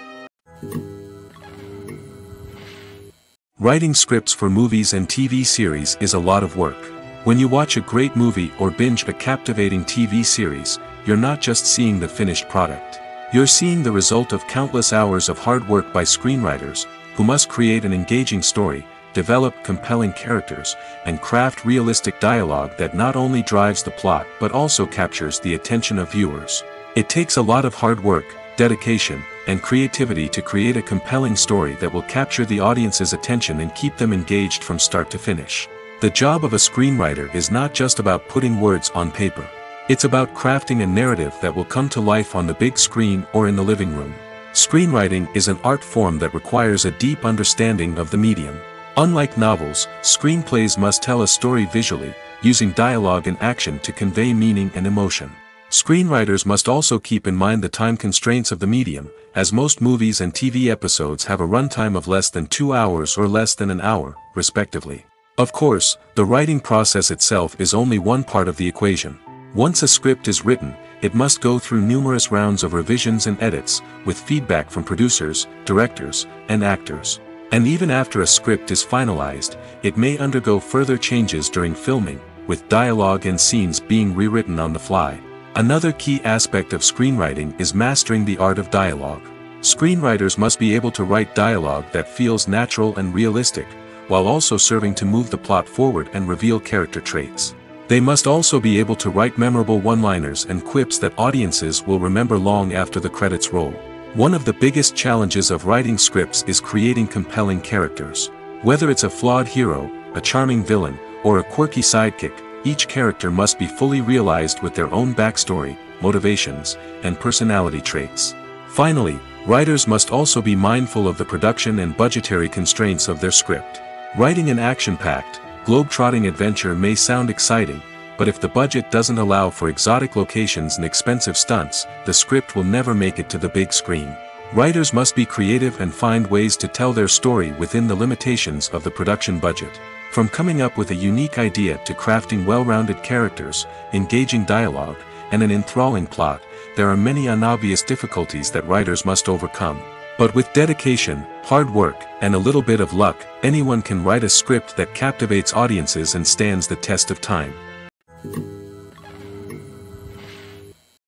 Writing scripts for movies and TV series is a lot of work. When you watch a great movie or binge a captivating TV series, you're not just seeing the finished product. You're seeing the result of countless hours of hard work by screenwriters, who must create an engaging story, develop compelling characters, and craft realistic dialogue that not only drives the plot but also captures the attention of viewers. It takes a lot of hard work, dedication, and creativity to create a compelling story that will capture the audience's attention and keep them engaged from start to finish. The job of a screenwriter is not just about putting words on paper. It's about crafting a narrative that will come to life on the big screen or in the living room. Screenwriting is an art form that requires a deep understanding of the medium. Unlike novels, screenplays must tell a story visually, using dialogue and action to convey meaning and emotion. Screenwriters must also keep in mind the time constraints of the medium, as most movies and TV episodes have a runtime of less than 2 hours or less than an hour, respectively. Of course, the writing process itself is only one part of the equation. Once a script is written, it must go through numerous rounds of revisions and edits, with feedback from producers, directors, and actors. And even after a script is finalized, it may undergo further changes during filming, with dialogue and scenes being rewritten on the fly. Another key aspect of screenwriting is mastering the art of dialogue. Screenwriters must be able to write dialogue that feels natural and realistic, while also serving to move the plot forward and reveal character traits. They must also be able to write memorable one-liners and quips that audiences will remember long after the credits roll. One of the biggest challenges of writing scripts is creating compelling characters. Whether it's a flawed hero, a charming villain, or a quirky sidekick, each character must be fully realized with their own backstory, motivations, and personality traits. Finally, writers must also be mindful of the production and budgetary constraints of their script. Writing an action-packed, globe-trotting adventure may sound exciting, but if the budget doesn't allow for exotic locations and expensive stunts, the script will never make it to the big screen. Writers must be creative and find ways to tell their story within the limitations of the production budget. From coming up with a unique idea to crafting well-rounded characters, engaging dialogue, and an enthralling plot, there are many unobvious difficulties that writers must overcome. But with dedication, hard work, and a little bit of luck, anyone can write a script that captivates audiences and stands the test of time.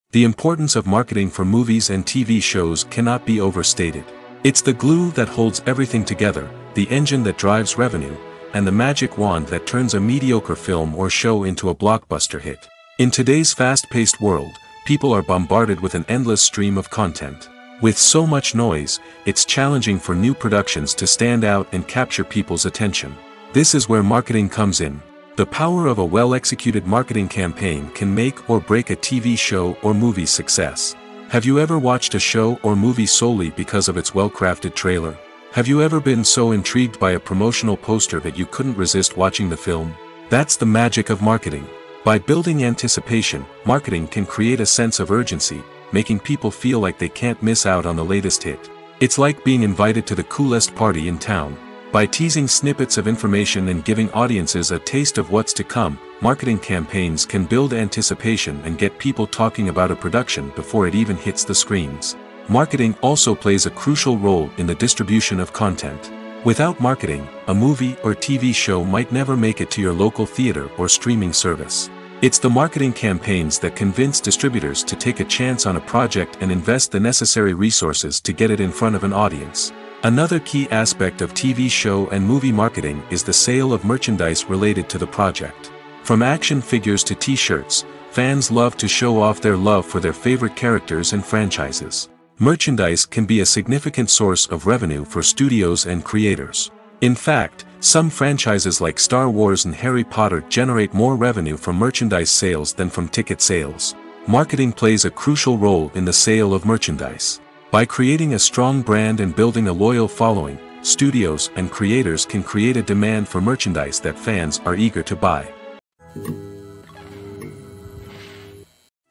The importance of marketing for movies and TV shows cannot be overstated. It's the glue that holds everything together, the engine that drives revenue, and the magic wand that turns a mediocre film or show into a blockbuster hit. In today's fast-paced world, people are bombarded with an endless stream of content. With so much noise, it's challenging for new productions to stand out and capture people's attention. This is where marketing comes in. The power of a well-executed marketing campaign can make or break a TV show or movie's success. Have you ever watched a show or movie solely because of its well-crafted trailer? Have you ever been so intrigued by a promotional poster that you couldn't resist watching the film? That's the magic of marketing. By building anticipation, marketing can create a sense of urgency, making people feel like they can't miss out on the latest hit. It's like being invited to the coolest party in town. By teasing snippets of information and giving audiences a taste of what's to come, marketing campaigns can build anticipation and get people talking about a production before it even hits the screens. Marketing also plays a crucial role in the distribution of content. Without marketing, a movie or TV show might never make it to your local theater or streaming service. It's the marketing campaigns that convince distributors to take a chance on a project and invest the necessary resources to get it in front of an audience. Another key aspect of TV show and movie marketing is the sale of merchandise related to the project. From action figures to t-shirts, fans love to show off their love for their favorite characters and franchises. Merchandise can be a significant source of revenue for studios and creators. In fact, some franchises like Star Wars and Harry Potter generate more revenue from merchandise sales than from ticket sales. Marketing plays a crucial role in the sale of merchandise. By creating a strong brand and building a loyal following, studios and creators can create a demand for merchandise that fans are eager to buy.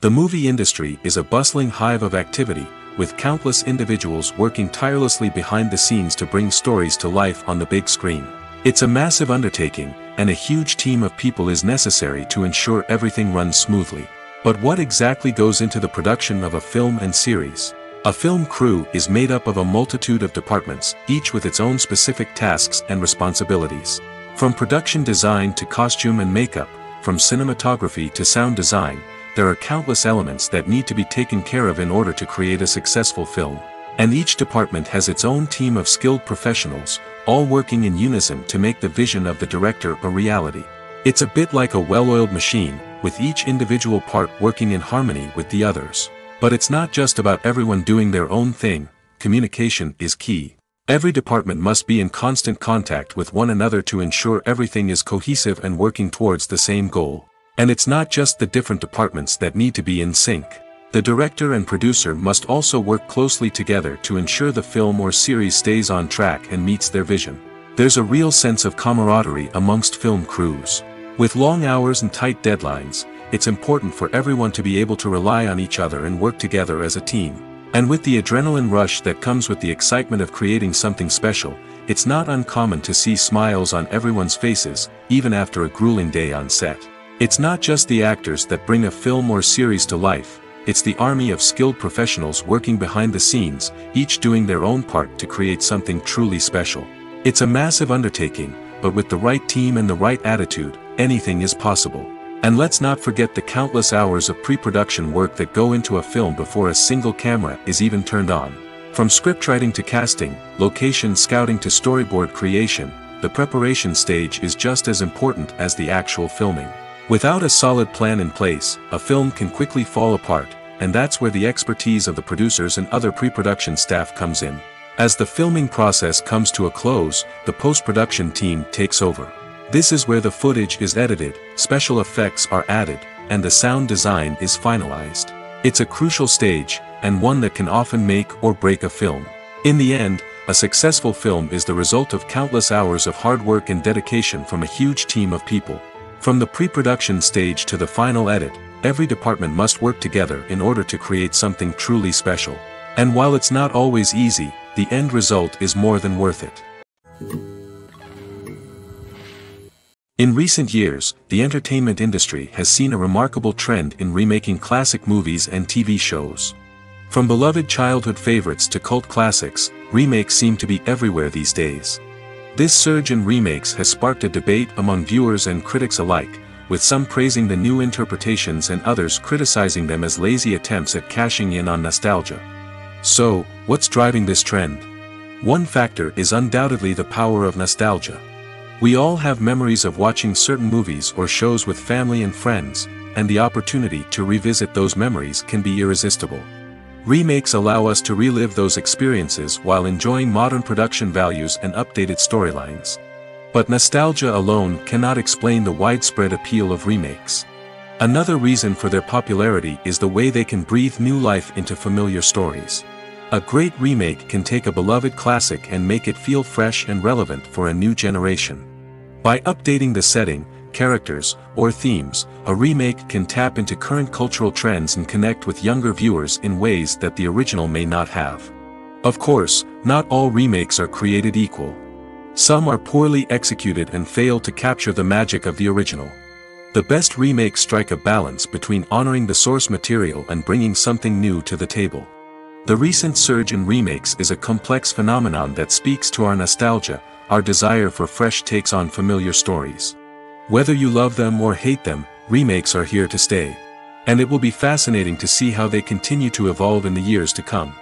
The movie industry is a bustling hive of activity, with countless individuals working tirelessly behind the scenes to bring stories to life on the big screen. It's a massive undertaking, and a huge team of people is necessary to ensure everything runs smoothly. But what exactly goes into the production of a film and series? A film crew is made up of a multitude of departments, each with its own specific tasks and responsibilities. From production design to costume and makeup, from cinematography to sound design, there are countless elements that need to be taken care of in order to create a successful film. And each department has its own team of skilled professionals, all working in unison to make the vision of the director a reality. It's a bit like a well-oiled machine, with each individual part working in harmony with the others. But it's not just about everyone doing their own thing. Communication is key. Every department must be in constant contact with one another to ensure everything is cohesive and working towards the same goal. And it's not just the different departments that need to be in sync. The director and producer must also work closely together to ensure the film or series stays on track and meets their vision. There's a real sense of camaraderie amongst film crews. With long hours and tight deadlines, it's important for everyone to be able to rely on each other and work together as a team. And with the adrenaline rush that comes with the excitement of creating something special, it's not uncommon to see smiles on everyone's faces, even after a grueling day on set. It's not just the actors that bring a film or series to life, it's the army of skilled professionals working behind the scenes, each doing their own part to create something truly special. It's a massive undertaking, but with the right team and the right attitude, anything is possible. And let's not forget the countless hours of pre-production work that go into a film before a single camera is even turned on. From scriptwriting to casting, location scouting to storyboard creation, the preparation stage is just as important as the actual filming. Without a solid plan in place, a film can quickly fall apart, and that's where the expertise of the producers and other pre-production staff comes in. As the filming process comes to a close, the post-production team takes over. This is where the footage is edited, special effects are added, and the sound design is finalized. It's a crucial stage, and one that can often make or break a film. In the end, a successful film is the result of countless hours of hard work and dedication from a huge team of people. From the pre-production stage to the final edit, every department must work together in order to create something truly special. And while it's not always easy, the end result is more than worth it. In recent years, the entertainment industry has seen a remarkable trend in remaking classic movies and TV shows. From beloved childhood favorites to cult classics, remakes seem to be everywhere these days. This surge in remakes has sparked a debate among viewers and critics alike, with some praising the new interpretations and others criticizing them as lazy attempts at cashing in on nostalgia. So, what's driving this trend? One factor is undoubtedly the power of nostalgia. We all have memories of watching certain movies or shows with family and friends, and the opportunity to revisit those memories can be irresistible. Remakes allow us to relive those experiences while enjoying modern production values and updated storylines. But nostalgia alone cannot explain the widespread appeal of remakes. Another reason for their popularity is the way they can breathe new life into familiar stories. A great remake can take a beloved classic and make it feel fresh and relevant for a new generation. By updating the setting, characters, or themes, a remake can tap into current cultural trends and connect with younger viewers in ways that the original may not have. Of course, not all remakes are created equal. Some are poorly executed and fail to capture the magic of the original. The best remakes strike a balance between honoring the source material and bringing something new to the table. The recent surge in remakes is a complex phenomenon that speaks to our nostalgia, our desire for fresh takes on familiar stories. Whether you love them or hate them, remakes are here to stay. And it will be fascinating to see how they continue to evolve in the years to come.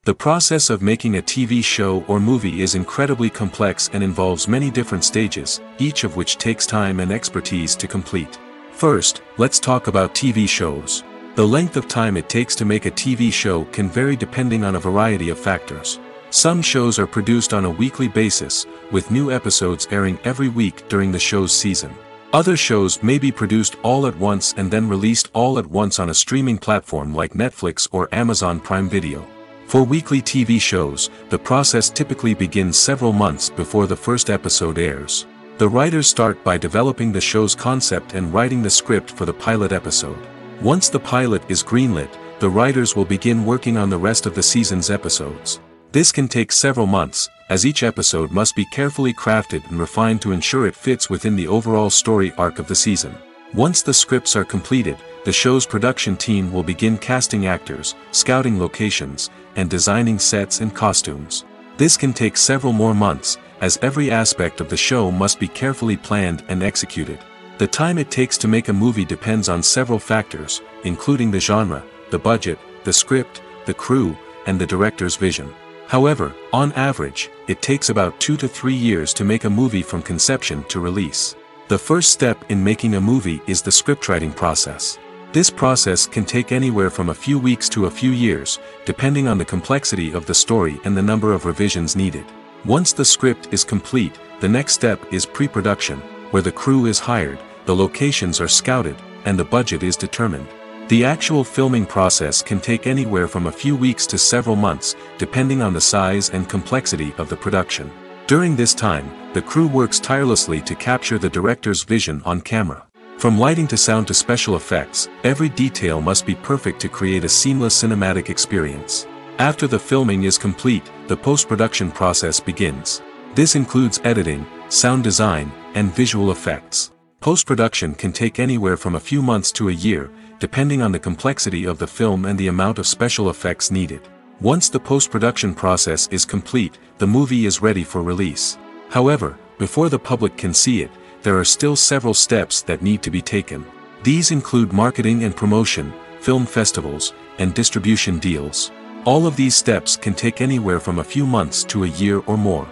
The process of making a TV show or movie is incredibly complex and involves many different stages, each of which takes time and expertise to complete. First, let's talk about TV shows. The length of time it takes to make a TV show can vary depending on a variety of factors. Some shows are produced on a weekly basis, with new episodes airing every week during the show's season. Other shows may be produced all at once and then released all at once on a streaming platform like Netflix or Amazon Prime Video. For weekly TV shows, the process typically begins several months before the first episode airs. The writers start by developing the show's concept and writing the script for the pilot episode. Once the pilot is greenlit, the writers will begin working on the rest of the season's episodes. This can take several months, as each episode must be carefully crafted and refined to ensure it fits within the overall story arc of the season. Once the scripts are completed, the show's production team will begin casting actors, scouting locations, and designing sets and costumes. This can take several more months, as every aspect of the show must be carefully planned and executed. The time it takes to make a movie depends on several factors, including the genre, the budget, the script, the crew, and the director's vision. However, on average, it takes about 2 to 3 years to make a movie from conception to release. The first step in making a movie is the scriptwriting process. This process can take anywhere from a few weeks to a few years, depending on the complexity of the story and the number of revisions needed. Once the script is complete, the next step is pre-production, where the crew is hired, the locations are scouted, and the budget is determined. The actual filming process can take anywhere from a few weeks to several months, depending on the size and complexity of the production. During this time, the crew works tirelessly to capture the director's vision on camera. From lighting to sound to special effects, every detail must be perfect to create a seamless cinematic experience. After the filming is complete, the post-production process begins. This includes editing, sound design, and visual effects. Post-production can take anywhere from a few months to a year, depending on the complexity of the film and the amount of special effects needed. Once the post-production process is complete, the movie is ready for release. However, before the public can see it, there are still several steps that need to be taken. These include marketing and promotion, film festivals, and distribution deals. All of these steps can take anywhere from a few months to a year or more.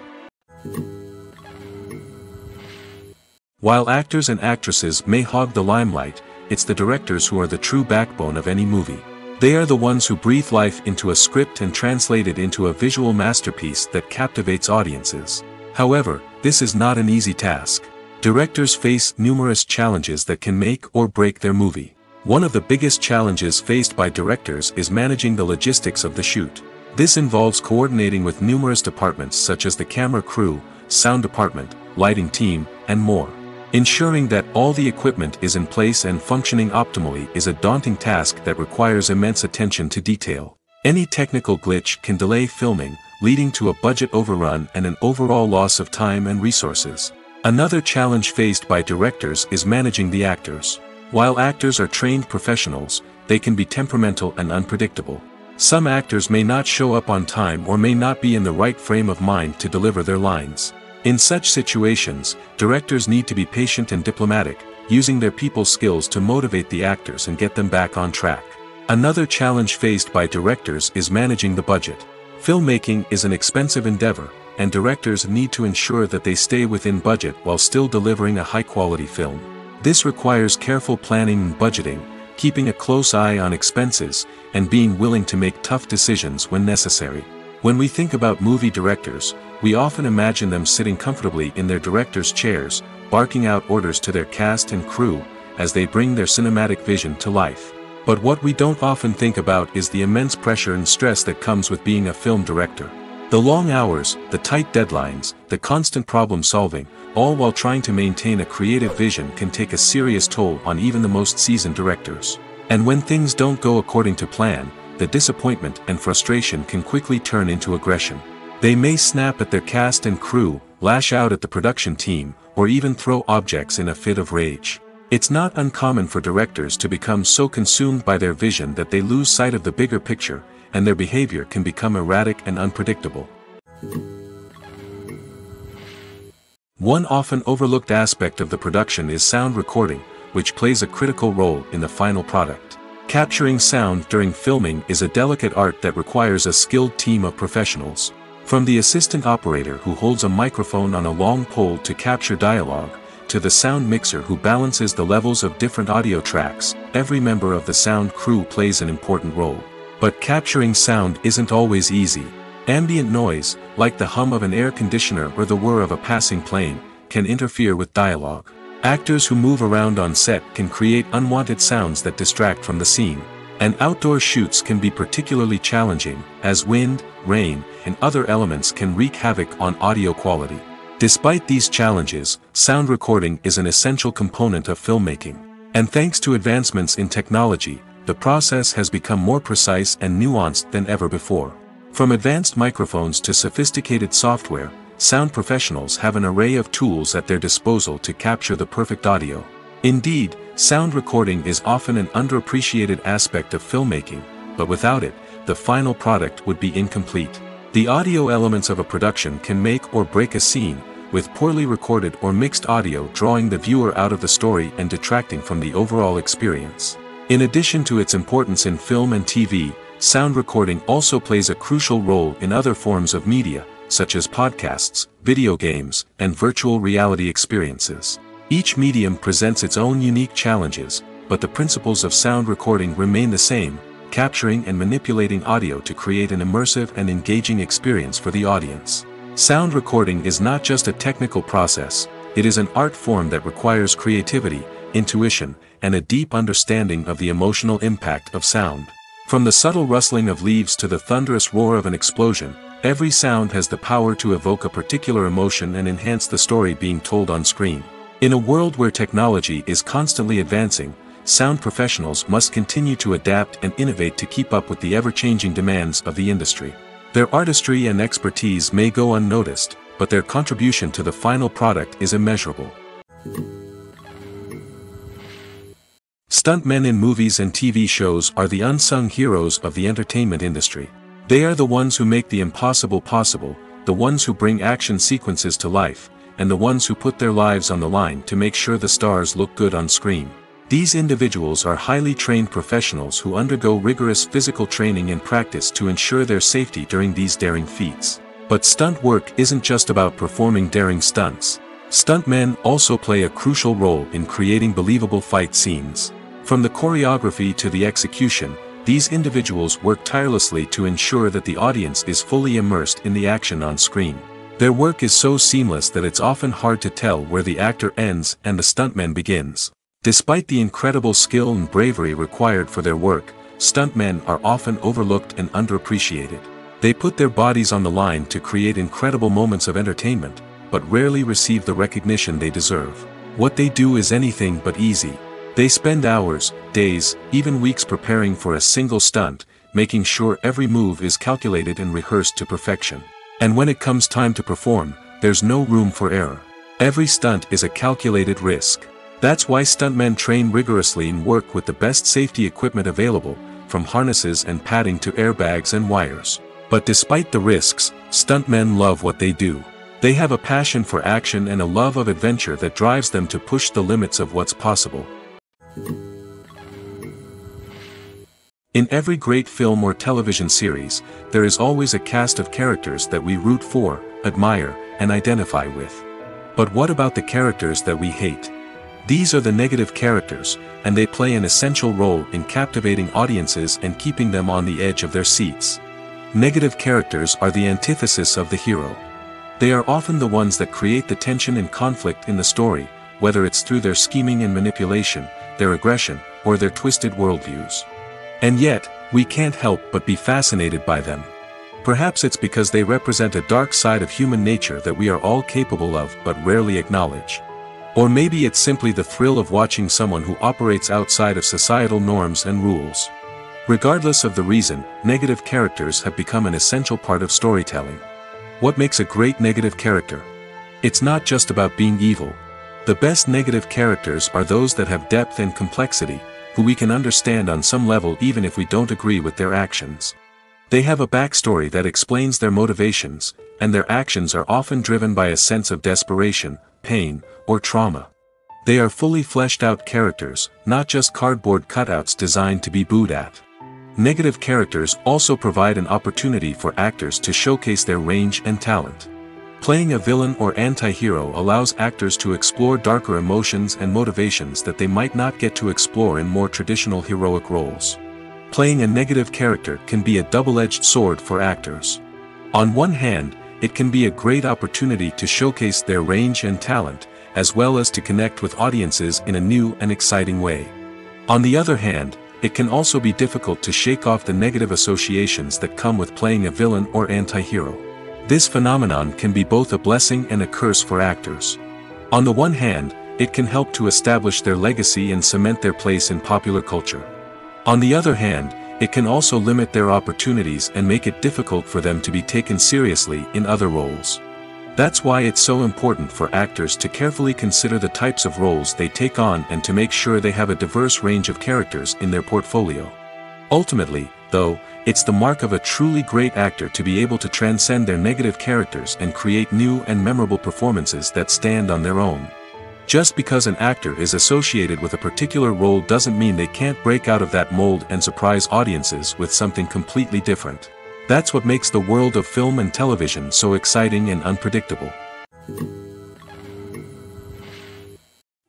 While actors and actresses may hog the limelight, it's the directors who are the true backbone of any movie. They are the ones who breathe life into a script and translate it into a visual masterpiece that captivates audiences. However, this is not an easy task. Directors face numerous challenges that can make or break their movie. One of the biggest challenges faced by directors is managing the logistics of the shoot. This involves coordinating with numerous departments such as the camera crew, sound department, lighting team, and more. Ensuring that all the equipment is in place and functioning optimally is a daunting task that requires immense attention to detail. Any technical glitch can delay filming, leading to a budget overrun and an overall loss of time and resources. Another challenge faced by directors is managing the actors. While actors are trained professionals, they can be temperamental and unpredictable. Some actors may not show up on time or may not be in the right frame of mind to deliver their lines. In such situations, directors need to be patient and diplomatic, using their people skills to motivate the actors and get them back on track. Another challenge faced by directors is managing the budget. Filmmaking is an expensive endeavor, and directors need to ensure that they stay within budget while still delivering a high-quality film. This requires careful planning and budgeting, keeping a close eye on expenses, and being willing to make tough decisions when necessary. When we think about movie directors, we often imagine them sitting comfortably in their director's chairs, barking out orders to their cast and crew, as they bring their cinematic vision to life. But what we don't often think about is the immense pressure and stress that comes with being a film director. The long hours, the tight deadlines, the constant problem solving, all while trying to maintain a creative vision can take a serious toll on even the most seasoned directors. And when things don't go according to plan, the disappointment and frustration can quickly turn into aggression. They may snap at their cast and crew, lash out at the production team, or even throw objects in a fit of rage. It's not uncommon for directors to become so consumed by their vision that they lose sight of the bigger picture, and their behavior can become erratic and unpredictable. One often overlooked aspect of the production is sound recording, which plays a critical role in the final product. Capturing sound during filming is a delicate art that requires a skilled team of professionals. From the assistant operator who holds a microphone on a long pole to capture dialogue, to the sound mixer who balances the levels of different audio tracks, every member of the sound crew plays an important role. But capturing sound isn't always easy. Ambient noise, like the hum of an air conditioner or the whir of a passing plane, can interfere with dialogue. Actors who move around on set can create unwanted sounds that distract from the scene. And outdoor shoots can be particularly challenging, as wind, rain, and other elements can wreak havoc on audio quality. Despite these challenges, sound recording is an essential component of filmmaking. And thanks to advancements in technology, the process has become more precise and nuanced than ever before. From advanced microphones to sophisticated software, sound professionals have an array of tools at their disposal to capture the perfect audio. Indeed, sound recording is often an underappreciated aspect of filmmaking, but without it, the final product would be incomplete. The audio elements of a production can make or break a scene, with poorly recorded or mixed audio drawing the viewer out of the story and detracting from the overall experience. In addition to its importance in film and TV, sound recording also plays a crucial role in other forms of media, such as podcasts, video games, and virtual reality experiences. Each medium presents its own unique challenges, but the principles of sound recording remain the same, capturing and manipulating audio to create an immersive and engaging experience for the audience. Sound recording is not just a technical process, it is an art form that requires creativity, intuition, and a deep understanding of the emotional impact of sound. From the subtle rustling of leaves to the thunderous roar of an explosion, every sound has the power to evoke a particular emotion and enhance the story being told on screen. In a world where technology is constantly advancing, sound professionals must continue to adapt and innovate to keep up with the ever-changing demands of the industry. Their artistry and expertise may go unnoticed, but their contribution to the final product is immeasurable. Stuntmen in movies and TV shows are the unsung heroes of the entertainment industry. They are the ones who make the impossible possible, the ones who bring action sequences to life, and the ones who put their lives on the line to make sure the stars look good on screen. These individuals are highly trained professionals who undergo rigorous physical training and practice to ensure their safety during these daring feats. But stunt work isn't just about performing daring stunts. Stuntmen also play a crucial role in creating believable fight scenes. From the choreography to the execution, these individuals work tirelessly to ensure that the audience is fully immersed in the action on screen. Their work is so seamless that it's often hard to tell where the actor ends and the stuntman begins. Despite the incredible skill and bravery required for their work, stuntmen are often overlooked and underappreciated. They put their bodies on the line to create incredible moments of entertainment, but rarely receive the recognition they deserve. What they do is anything but easy. They spend hours, days, even weeks preparing for a single stunt, making sure every move is calculated and rehearsed to perfection. And when it comes time to perform, there's no room for error. Every stunt is a calculated risk. That's why stuntmen train rigorously and work with the best safety equipment available, from harnesses and padding to airbags and wires. But despite the risks, stuntmen love what they do. They have a passion for action and a love of adventure that drives them to push the limits of what's possible. In every great film or television series, there is always a cast of characters that we root for, admire, and identify with. But what about the characters that we hate? These are the negative characters, and they play an essential role in captivating audiences and keeping them on the edge of their seats. Negative characters are the antithesis of the hero. They are often the ones that create the tension and conflict in the story, whether it's through their scheming and manipulation, their aggression, or their twisted worldviews. And yet, we can't help but be fascinated by them. Perhaps it's because they represent a dark side of human nature that we are all capable of but rarely acknowledge. Or maybe it's simply the thrill of watching someone who operates outside of societal norms and rules. Regardless of the reason, negative characters have become an essential part of storytelling. What makes a great negative character? It's not just about being evil. The best negative characters are those that have depth and complexity, who we can understand on some level even if we don't agree with their actions. They have a backstory that explains their motivations, and their actions are often driven by a sense of desperation, pain, or trauma. They are fully fleshed out characters, not just cardboard cutouts designed to be booed at. Negative characters also provide an opportunity for actors to showcase their range and talent. Playing a villain or anti-hero allows actors to explore darker emotions and motivations that they might not get to explore in more traditional heroic roles. Playing a negative character can be a double-edged sword for actors. On one hand, it can be a great opportunity to showcase their range and talent, as well as to connect with audiences in a new and exciting way. On the other hand, it can also be difficult to shake off the negative associations that come with playing a villain or anti-hero. This phenomenon can be both a blessing and a curse for actors. On the one hand, it can help to establish their legacy and cement their place in popular culture. On the other hand, it can also limit their opportunities and make it difficult for them to be taken seriously in other roles. That's why it's so important for actors to carefully consider the types of roles they take on and to make sure they have a diverse range of characters in their portfolio. Ultimately, though, it's the mark of a truly great actor to be able to transcend their negative characters and create new and memorable performances that stand on their own. Just because an actor is associated with a particular role doesn't mean they can't break out of that mold and surprise audiences with something completely different. That's what makes the world of film and television so exciting and unpredictable.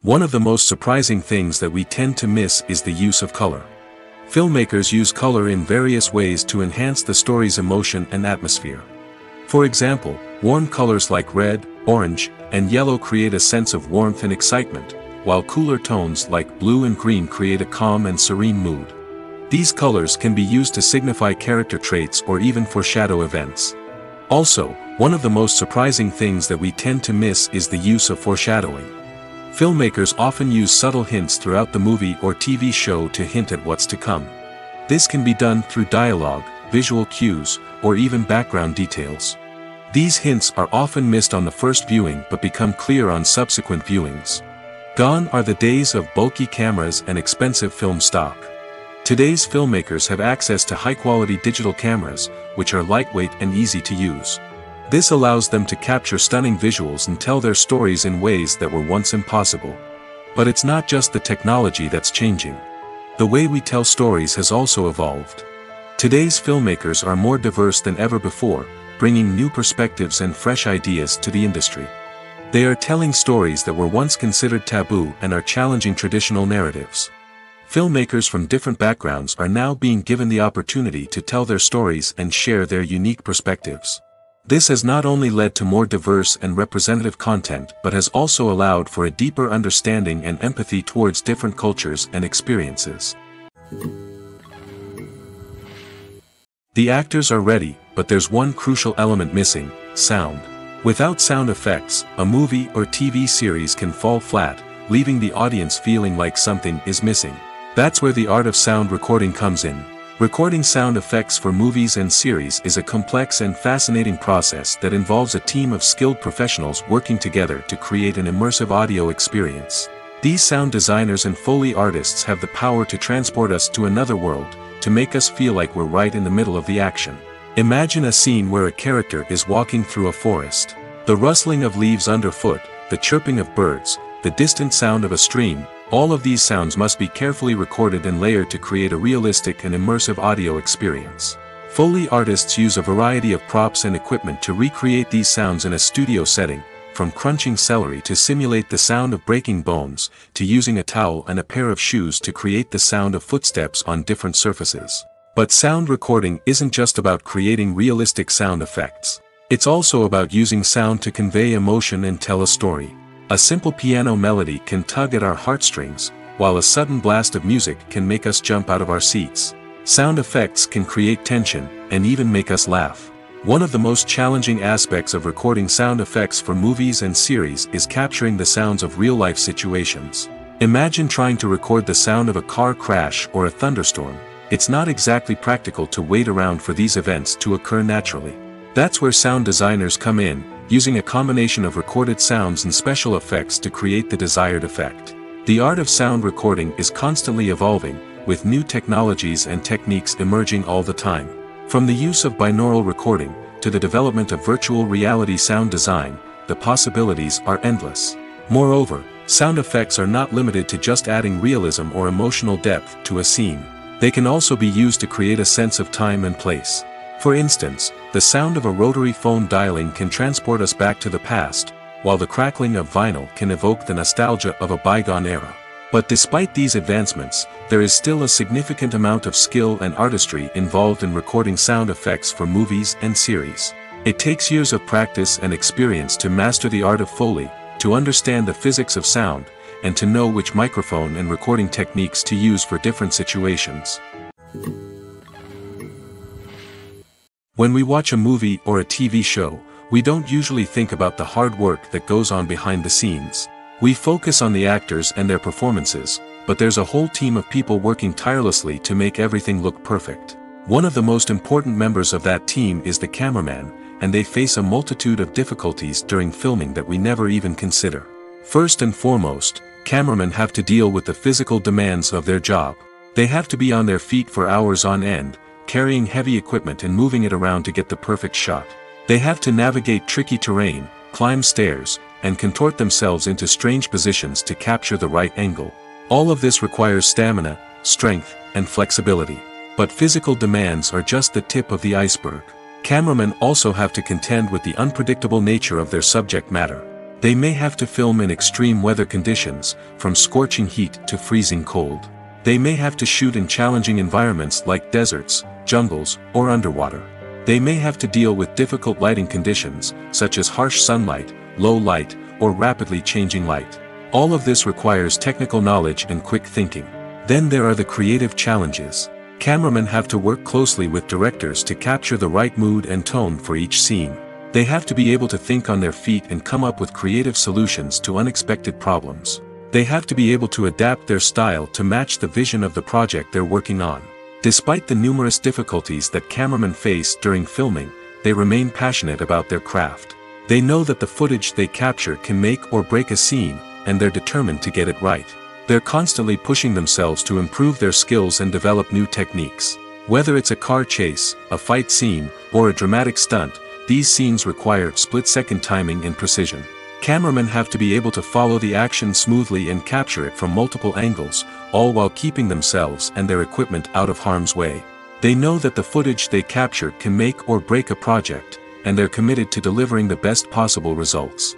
One of the most surprising things that we tend to miss is the use of color. Filmmakers use color in various ways to enhance the story's emotion and atmosphere. For example, warm colors like red, orange, and yellow create a sense of warmth and excitement, while cooler tones like blue and green create a calm and serene mood. These colors can be used to signify character traits or even foreshadow events. Also, one of the most surprising things that we tend to miss is the use of foreshadowing. Filmmakers often use subtle hints throughout the movie or TV show to hint at what's to come. This can be done through dialogue, visual cues, or even background details. These hints are often missed on the first viewing but become clear on subsequent viewings. Gone are the days of bulky cameras and expensive film stock. Today's filmmakers have access to high-quality digital cameras, which are lightweight and easy to use. This allows them to capture stunning visuals and tell their stories in ways that were once impossible. But it's not just the technology that's changing. The way we tell stories has also evolved. Today's filmmakers are more diverse than ever before, bringing new perspectives and fresh ideas to the industry. They are telling stories that were once considered taboo and are challenging traditional narratives. Filmmakers from different backgrounds are now being given the opportunity to tell their stories and share their unique perspectives. This has not only led to more diverse and representative content but has also allowed for a deeper understanding and empathy towards different cultures and experiences. The actors are ready, but there's one crucial element missing: sound. Without sound effects, a movie or TV series can fall flat, leaving the audience feeling like something is missing. That's where the art of sound recording comes in. Recording sound effects for movies and series is a complex and fascinating process that involves a team of skilled professionals working together to create an immersive audio experience. These sound designers and Foley artists have the power to transport us to another world, to make us feel like we're right in the middle of the action. Imagine a scene where a character is walking through a forest. The rustling of leaves underfoot, the chirping of birds, the distant sound of a stream, all of these sounds must be carefully recorded and layered to create a realistic and immersive audio experience. Foley artists use a variety of props and equipment to recreate these sounds in a studio setting, from crunching celery to simulate the sound of breaking bones, to using a towel and a pair of shoes to create the sound of footsteps on different surfaces. But sound recording isn't just about creating realistic sound effects. It's also about using sound to convey emotion and tell a story. A simple piano melody can tug at our heartstrings, while a sudden blast of music can make us jump out of our seats. Sound effects can create tension, and even make us laugh. One of the most challenging aspects of recording sound effects for movies and series is capturing the sounds of real-life situations. Imagine trying to record the sound of a car crash or a thunderstorm. It's not exactly practical to wait around for these events to occur naturally. That's where sound designers come in, using a combination of recorded sounds and special effects to create the desired effect. The art of sound recording is constantly evolving, with new technologies and techniques emerging all the time. From the use of binaural recording, to the development of virtual reality sound design, the possibilities are endless. Moreover, sound effects are not limited to just adding realism or emotional depth to a scene. They can also be used to create a sense of time and place. For instance, the sound of a rotary phone dialing can transport us back to the past, while the crackling of vinyl can evoke the nostalgia of a bygone era. But despite these advancements, there is still a significant amount of skill and artistry involved in recording sound effects for movies and series. It takes years of practice and experience to master the art of Foley, to understand the physics of sound, and to know which microphone and recording techniques to use for different situations. When we watch a movie or a TV show, we don't usually think about the hard work that goes on behind the scenes. We focus on the actors and their performances, but there's a whole team of people working tirelessly to make everything look perfect. One of the most important members of that team is the cameraman, and they face a multitude of difficulties during filming that we never even consider. First and foremost, cameramen have to deal with the physical demands of their job. They have to be on their feet for hours on end, carrying heavy equipment and moving it around to get the perfect shot. They have to navigate tricky terrain, climb stairs, and contort themselves into strange positions to capture the right angle. All of this requires stamina, strength, and flexibility. But physical demands are just the tip of the iceberg. Cameramen also have to contend with the unpredictable nature of their subject matter. They may have to film in extreme weather conditions, from scorching heat to freezing cold. They may have to shoot in challenging environments like deserts, jungles, or underwater. They may have to deal with difficult lighting conditions, such as harsh sunlight, low light, or rapidly changing light. All of this requires technical knowledge and quick thinking. Then there are the creative challenges. Cameramen have to work closely with directors to capture the right mood and tone for each scene. They have to be able to think on their feet and come up with creative solutions to unexpected problems. They have to be able to adapt their style to match the vision of the project they're working on. Despite the numerous difficulties that cameramen face during filming, they remain passionate about their craft. They know that the footage they capture can make or break a scene, and they're determined to get it right. They're constantly pushing themselves to improve their skills and develop new techniques. Whether it's a car chase, a fight scene, or a dramatic stunt, these scenes require split-second timing and precision. Cameramen have to be able to follow the action smoothly and capture it from multiple angles, all while keeping themselves and their equipment out of harm's way. They know that the footage they capture can make or break a project, and they're committed to delivering the best possible results.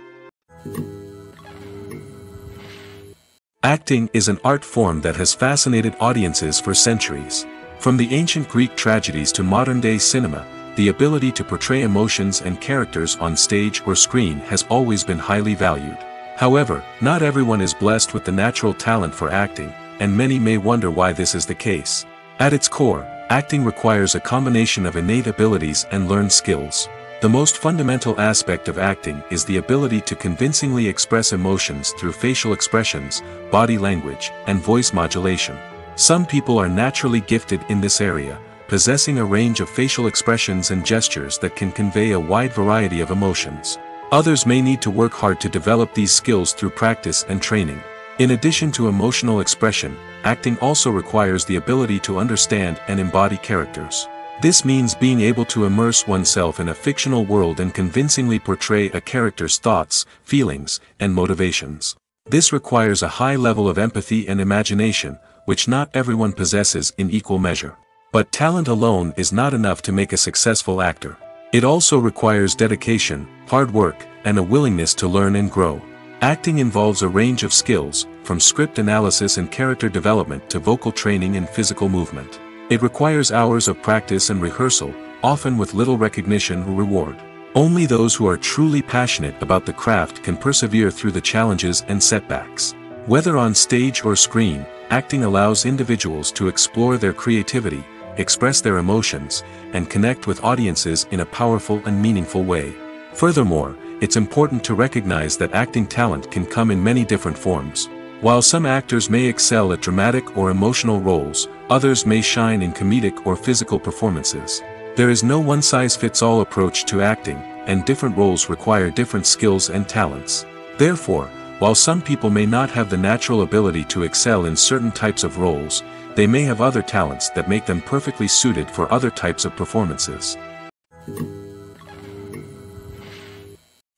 Acting is an art form that has fascinated audiences for centuries. From the ancient Greek tragedies to modern-day cinema, the ability to portray emotions and characters on stage or screen has always been highly valued. However, not everyone is blessed with the natural talent for acting, and many may wonder why this is the case. At its core, acting requires a combination of innate abilities and learned skills. The most fundamental aspect of acting is the ability to convincingly express emotions through facial expressions, body language, and voice modulation. Some people are naturally gifted in this area, possessing a range of facial expressions and gestures that can convey a wide variety of emotions. Others may need to work hard to develop these skills through practice and training. In addition to emotional expression, acting also requires the ability to understand and embody characters. This means being able to immerse oneself in a fictional world and convincingly portray a character's thoughts, feelings, and motivations. This requires a high level of empathy and imagination, which not everyone possesses in equal measure. But talent alone is not enough to make a successful actor. It also requires dedication, hard work, and a willingness to learn and grow. Acting involves a range of skills, from script analysis and character development to vocal training and physical movement. It requires hours of practice and rehearsal, often with little recognition or reward. Only those who are truly passionate about the craft can persevere through the challenges and setbacks. Whether on stage or screen, acting allows individuals to explore their creativity, express their emotions, and connect with audiences in a powerful and meaningful way. Furthermore, it's important to recognize that acting talent can come in many different forms. While some actors may excel at dramatic or emotional roles, others may shine in comedic or physical performances. There is no one-size-fits-all approach to acting, and different roles require different skills and talents. Therefore, while some people may not have the natural ability to excel in certain types of roles, they may have other talents that make them perfectly suited for other types of performances.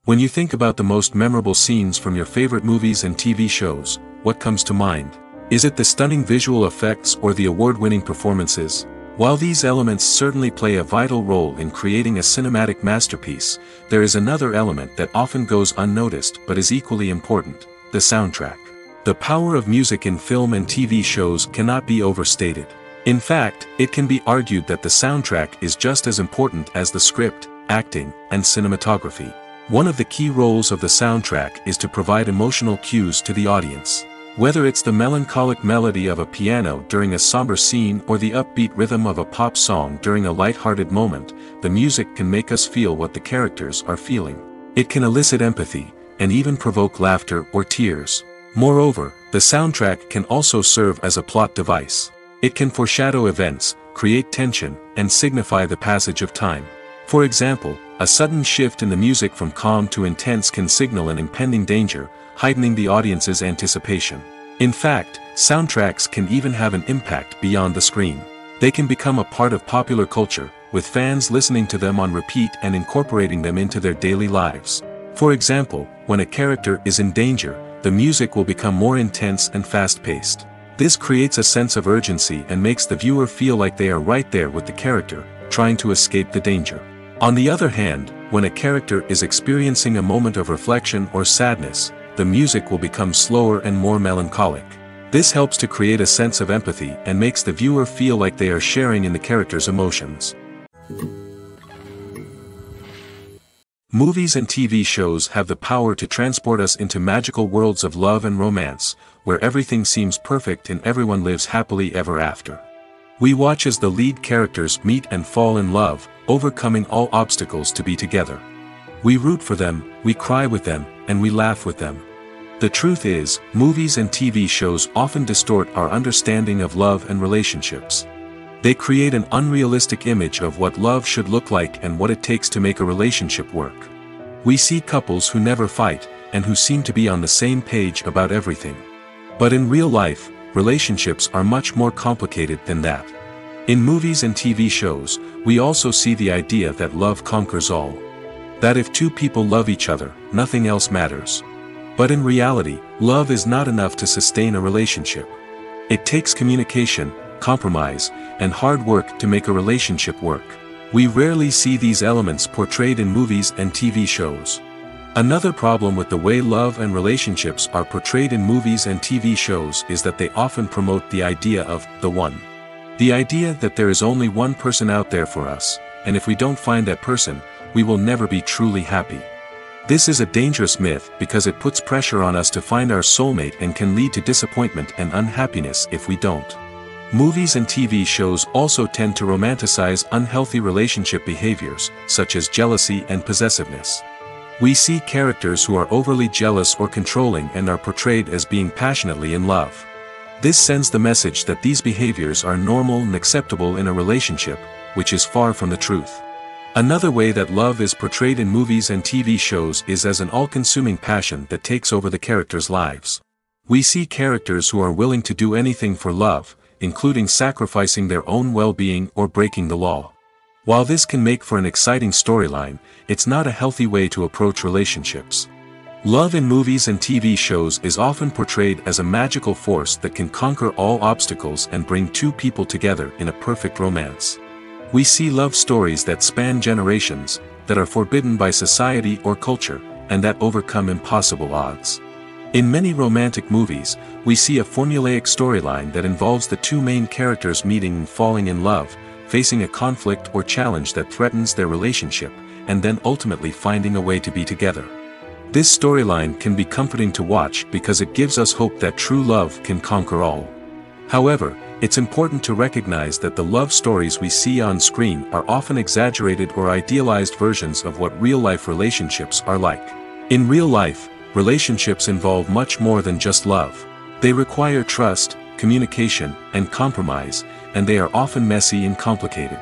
When you think about the most memorable scenes from your favorite movies and TV shows, what comes to mind? Is it the stunning visual effects or the award-winning performances? While these elements certainly play a vital role in creating a cinematic masterpiece, there is another element that often goes unnoticed but is equally important: the soundtrack. The power of music in film and TV shows cannot be overstated. In fact, it can be argued that the soundtrack is just as important as the script, acting, and cinematography. One of the key roles of the soundtrack is to provide emotional cues to the audience. Whether it's the melancholic melody of a piano during a somber scene or the upbeat rhythm of a pop song during a light-hearted moment, the music can make us feel what the characters are feeling. It can elicit empathy, and even provoke laughter or tears. Moreover, the soundtrack can also serve as a plot device. It can foreshadow events, create tension, and signify the passage of time. For example, a sudden shift in the music from calm to intense can signal an impending danger, heightening the audience's anticipation. In fact, soundtracks can even have an impact beyond the screen. They can become a part of popular culture, with fans listening to them on repeat and incorporating them into their daily lives. For example, when a character is in danger, the music will become more intense and fast-paced. This creates a sense of urgency and makes the viewer feel like they are right there with the character, trying to escape the danger. On the other hand, when a character is experiencing a moment of reflection or sadness, the music will become slower and more melancholic. This helps to create a sense of empathy and makes the viewer feel like they are sharing in the character's emotions. Movies and TV shows have the power to transport us into magical worlds of love and romance, where everything seems perfect and everyone lives happily ever after. We watch as the lead characters meet and fall in love, overcoming all obstacles to be together. We root for them, we cry with them, and we laugh with them. The truth is, movies and TV shows often distort our understanding of love and relationships. They create an unrealistic image of what love should look like and what it takes to make a relationship work. We see couples who never fight, and who seem to be on the same page about everything. But in real life, relationships are much more complicated than that. In movies and TV shows, we also see the idea that love conquers all. That if two people love each other, nothing else matters. But in reality, love is not enough to sustain a relationship. It takes communication, compromise, and hard work to make a relationship work. We rarely see these elements portrayed in movies and TV shows. Another problem with the way love and relationships are portrayed in movies and TV shows is that they often promote the idea of the one. The idea that there is only one person out there for us, and if we don't find that person, we will never be truly happy. This is a dangerous myth because it puts pressure on us to find our soulmate and can lead to disappointment and unhappiness if we don't. Movies and TV shows also tend to romanticize unhealthy relationship behaviors, such as jealousy and possessiveness. We see characters who are overly jealous or controlling and are portrayed as being passionately in love. This sends the message that these behaviors are normal and acceptable in a relationship, which is far from the truth. Another way that love is portrayed in movies and TV shows is as an all-consuming passion that takes over the characters' lives. We see characters who are willing to do anything for love, including sacrificing their own well-being or breaking the law. While this can make for an exciting storyline, it's not a healthy way to approach relationships. Love in movies and TV shows is often portrayed as a magical force that can conquer all obstacles and bring two people together in a perfect romance. We see love stories that span generations, that are forbidden by society or culture, and that overcome impossible odds. In many romantic movies, we see a formulaic storyline that involves the two main characters meeting and falling in love, facing a conflict or challenge that threatens their relationship, and then ultimately finding a way to be together. This storyline can be comforting to watch because it gives us hope that true love can conquer all. However, it's important to recognize that the love stories we see on screen are often exaggerated or idealized versions of what real-life relationships are like. In real life, relationships involve much more than just love. They require trust, communication, and compromise, and they are often messy and complicated.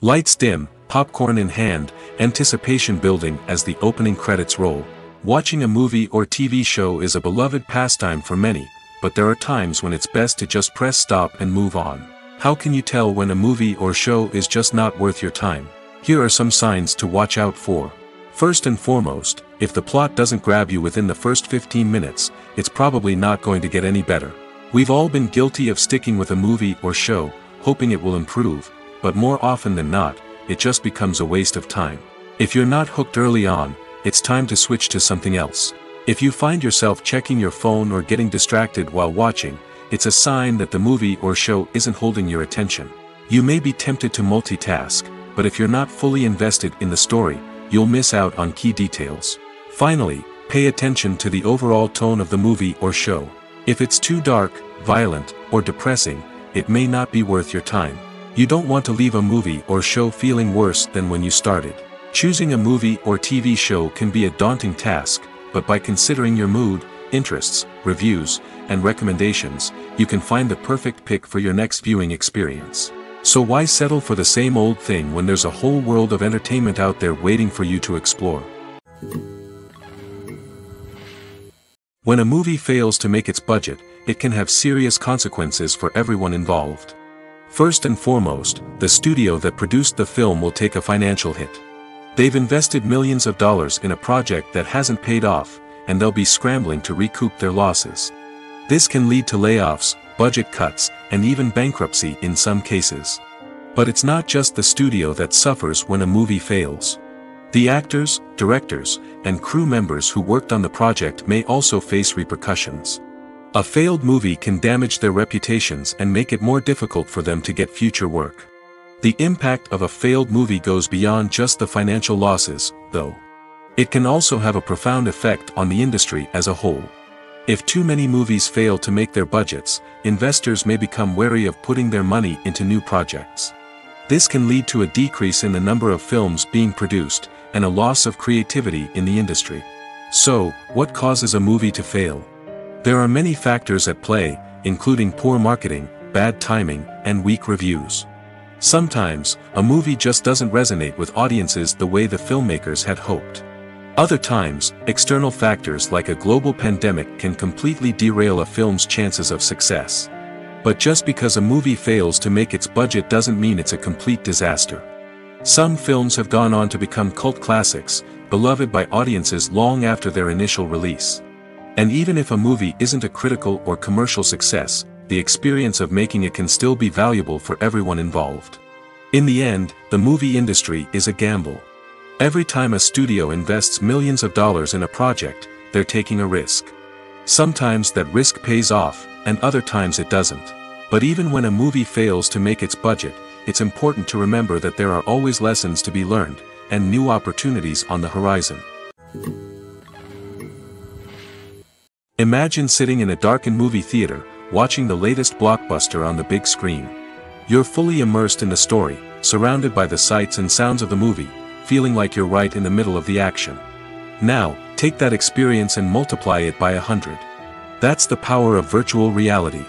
Lights dim, popcorn in hand, anticipation building as the opening credits roll. Watching a movie or TV show is a beloved pastime for many, but there are times when it's best to just press stop and move on. How can you tell when a movie or show is just not worth your time? Here are some signs to watch out for. First and foremost, if the plot doesn't grab you within the first 15 minutes, it's probably not going to get any better. We've all been guilty of sticking with a movie or show, hoping it will improve, but more often than not, it just becomes a waste of time. If you're not hooked early on, it's time to switch to something else. If you find yourself checking your phone or getting distracted while watching, it's a sign that the movie or show isn't holding your attention. You may be tempted to multitask, but if you're not fully invested in the story, you'll miss out on key details. Finally, pay attention to the overall tone of the movie or show. If it's too dark, violent, or depressing, it may not be worth your time. You don't want to leave a movie or show feeling worse than when you started. Choosing a movie or TV show can be a daunting task, but by considering your mood, interests, reviews, and recommendations, you can find the perfect pick for your next viewing experience. So why settle for the same old thing when there's a whole world of entertainment out there waiting for you to explore? When a movie fails to make its budget, it can have serious consequences for everyone involved. First and foremost, the studio that produced the film will take a financial hit. They've invested millions of dollars in a project that hasn't paid off, and they'll be scrambling to recoup their losses. This can lead to layoffs, budget cuts, and even bankruptcy in some cases. But it's not just the studio that suffers when a movie fails. The actors, directors, and crew members who worked on the project may also face repercussions. A failed movie can damage their reputations and make it more difficult for them to get future work. The impact of a failed movie goes beyond just the financial losses, though. It can also have a profound effect on the industry as a whole. If too many movies fail to make their budgets, investors may become wary of putting their money into new projects. This can lead to a decrease in the number of films being produced, and a loss of creativity in the industry. So, what causes a movie to fail? There are many factors at play, including poor marketing, bad timing, and weak reviews. Sometimes, a movie just doesn't resonate with audiences the way the filmmakers had hoped. Other times, external factors like a global pandemic can completely derail a film's chances of success. But just because a movie fails to make its budget doesn't mean it's a complete disaster. Some films have gone on to become cult classics, beloved by audiences long after their initial release. And even if a movie isn't a critical or commercial success, the experience of making it can still be valuable for everyone involved. In the end, the movie industry is a gamble. Every time a studio invests millions of dollars in a project, they're taking a risk. Sometimes that risk pays off, and other times it doesn't. But even when a movie fails to make its budget, it's important to remember that there are always lessons to be learned, and new opportunities on the horizon. Imagine sitting in a darkened movie theater, watching the latest blockbuster on the big screen. You're fully immersed in the story, surrounded by the sights and sounds of the movie, feeling like you're right in the middle of the action. Now, take that experience and multiply it by 100. That's the power of virtual reality.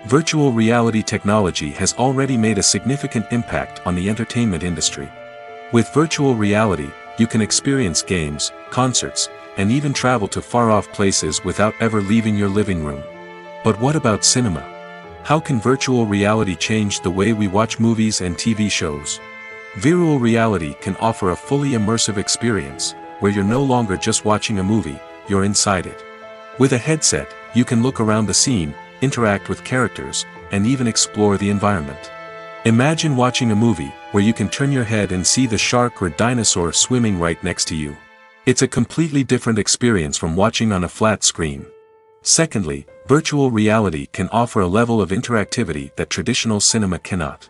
Virtual reality technology has already made a significant impact on the entertainment industry. With virtual reality, you can experience games, concerts, and even travel to far-off places without ever leaving your living room. But what about cinema? How can virtual reality change the way we watch movies and TV shows? Virtual reality can offer a fully immersive experience, where you're no longer just watching a movie, you're inside it. With a headset, you can look around the scene, interact with characters, and even explore the environment. Imagine watching a movie, where you can turn your head and see the shark or dinosaur swimming right next to you. It's a completely different experience from watching on a flat screen. Secondly, virtual reality can offer a level of interactivity that traditional cinema cannot.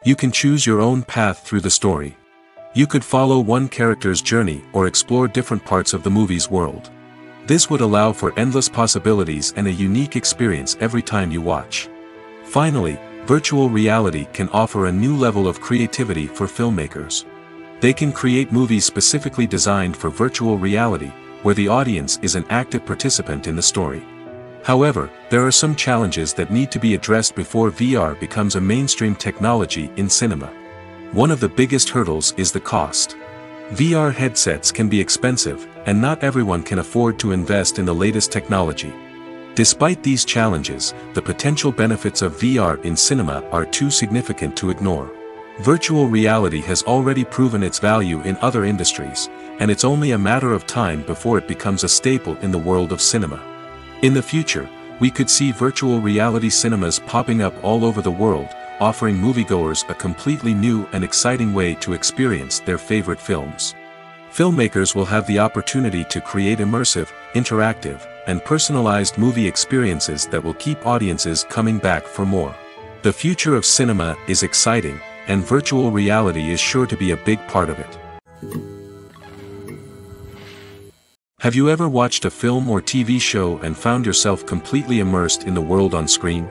You can choose your own path through the story. You could follow one character's journey or explore different parts of the movie's world. This would allow for endless possibilities and a unique experience every time you watch. Finally, virtual reality can offer a new level of creativity for filmmakers. They can create movies specifically designed for virtual reality, where the audience is an active participant in the story. However, there are some challenges that need to be addressed before VR becomes a mainstream technology in cinema. One of the biggest hurdles is the cost. VR headsets can be expensive, and not everyone can afford to invest in the latest technology. Despite these challenges, the potential benefits of VR in cinema are too significant to ignore. Virtual reality has already proven its value in other industries, and it's only a matter of time before it becomes a staple in the world of cinema. In the future, we could see virtual reality cinemas popping up all over the world, offering moviegoers a completely new and exciting way to experience their favorite films. Filmmakers will have the opportunity to create immersive, interactive, and personalized movie experiences that will keep audiences coming back for more. The future of cinema is exciting, and virtual reality is sure to be a big part of it. Have you ever watched a film or TV show and found yourself completely immersed in the world on screen?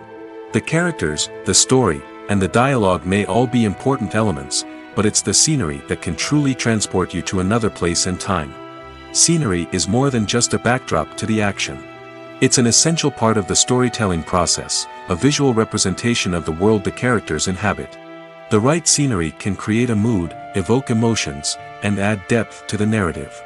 The characters, the story, and the dialogue may all be important elements, but it's the scenery that can truly transport you to another place and time. Scenery is more than just a backdrop to the action. It's an essential part of the storytelling process, a visual representation of the world the characters inhabit. The right scenery can create a mood, evoke emotions, and add depth to the narrative.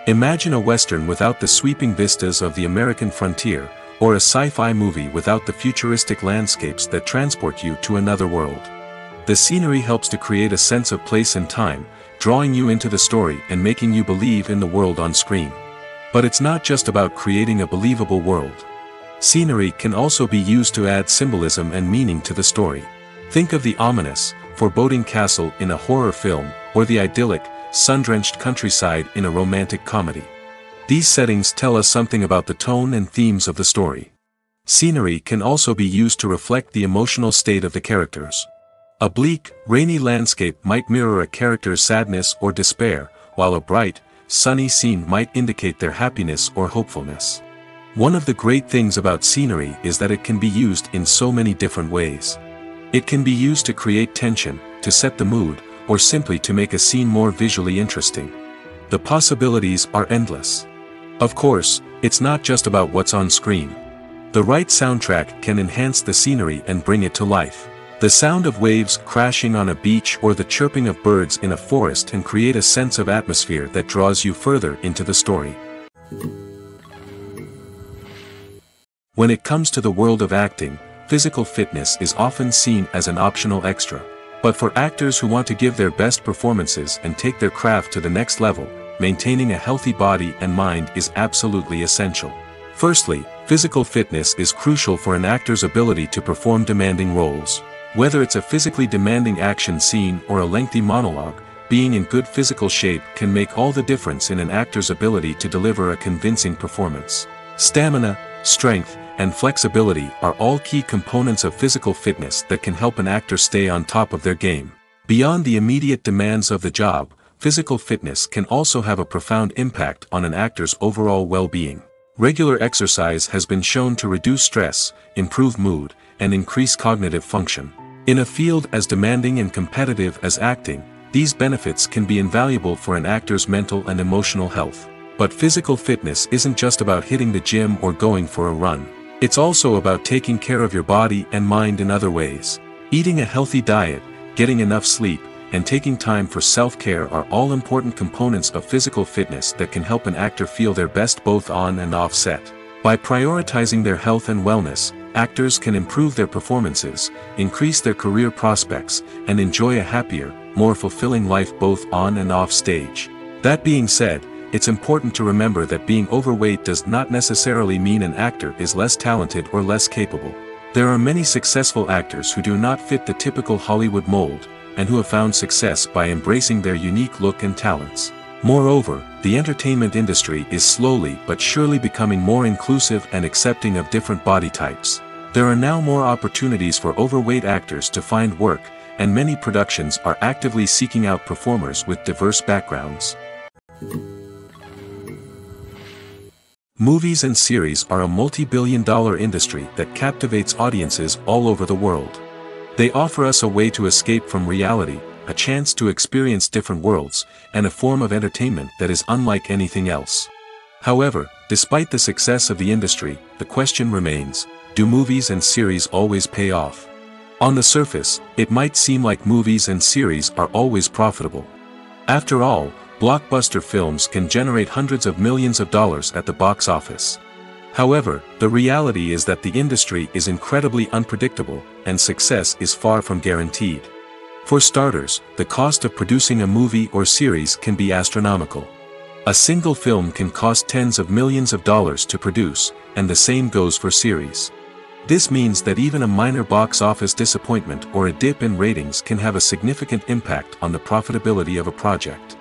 Imagine a Western without the sweeping vistas of the American frontier, or a sci-fi movie without the futuristic landscapes that transport you to another world. The scenery helps to create a sense of place and time, drawing you into the story and making you believe in the world on screen. But it's not just about creating a believable world. Scenery can also be used to add symbolism and meaning to the story. Think of the ominous, foreboding castle in a horror film, or the idyllic, sun-drenched countryside in a romantic comedy. These settings tell us something about the tone and themes of the story. Scenery can also be used to reflect the emotional state of the characters. A bleak, rainy landscape might mirror a character's sadness or despair, while a bright, sunny scene might indicate their happiness or hopefulness. One of the great things about scenery is that it can be used in so many different ways. It can be used to create tension, to set the mood, or simply to make a scene more visually interesting. The possibilities are endless. Of course, it's not just about what's on screen. The right soundtrack can enhance the scenery and bring it to life. The sound of waves crashing on a beach or the chirping of birds in a forest can create a sense of atmosphere that draws you further into the story. When it comes to the world of acting, physical fitness is often seen as an optional extra. But for actors who want to give their best performances and take their craft to the next level, maintaining a healthy body and mind is absolutely essential. Firstly, physical fitness is crucial for an actor's ability to perform demanding roles. Whether it's a physically demanding action scene or a lengthy monologue, being in good physical shape can make all the difference in an actor's ability to deliver a convincing performance. Stamina, strength, and flexibility are all key components of physical fitness that can help an actor stay on top of their game. Beyond the immediate demands of the job, physical fitness can also have a profound impact on an actor's overall well-being. Regular exercise has been shown to reduce stress, improve mood, and increase cognitive function. In a field as demanding and competitive as acting, these benefits can be invaluable for an actor's mental and emotional health. But physical fitness isn't just about hitting the gym or going for a run. It's also about taking care of your body and mind in other ways. Eating a healthy diet, getting enough sleep, and taking time for self-care are all important components of physical fitness that can help an actor feel their best both on and off set. By prioritizing their health and wellness, actors can improve their performances, increase their career prospects, and enjoy a happier, more fulfilling life both on and off stage. That being said, it's important to remember that being overweight does not necessarily mean an actor is less talented or less capable. There are many successful actors who do not fit the typical Hollywood mold, and who have found success by embracing their unique look and talents. Moreover, the entertainment industry is slowly but surely becoming more inclusive and accepting of different body types. There are now more opportunities for overweight actors to find work, and many productions are actively seeking out performers with diverse backgrounds. Movies and series are a multi-billion-dollar industry that captivates audiences all over the world. They offer us a way to escape from reality, a chance to experience different worlds, and a form of entertainment that is unlike anything else. However, despite the success of the industry, the question remains, do movies and series always pay off? On the surface, it might seem like movies and series are always profitable. After all, blockbuster films can generate hundreds of millions of dollars at the box office. However, the reality is that the industry is incredibly unpredictable, and success is far from guaranteed. For starters, the cost of producing a movie or series can be astronomical. A single film can cost tens of millions of dollars to produce, and the same goes for series. This means that even a minor box office disappointment or a dip in ratings can have a significant impact on the profitability of a project.